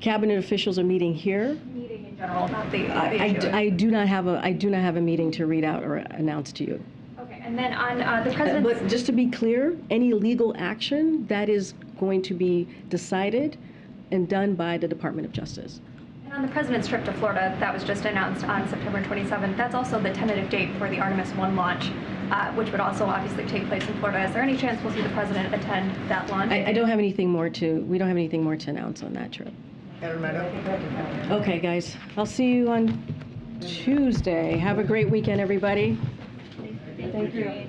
Cabinet officials are meeting here. Meeting in general about the issue. I do not have a meeting to read out or announce to you. Okay, and then on the president's... But just to be clear, any legal action that is going to be decided and done by the Department of Justice. And on the president's trip to Florida, that was just announced on September 27th. That's also the tentative date for the Artemis 1 launch, which would also obviously take place in Florida. Is there any chance we'll see the president attend that launch? We don't have anything more to announce on that trip. Okay, guys, I'll see you on Tuesday. Have a great weekend, everybody. Thank you.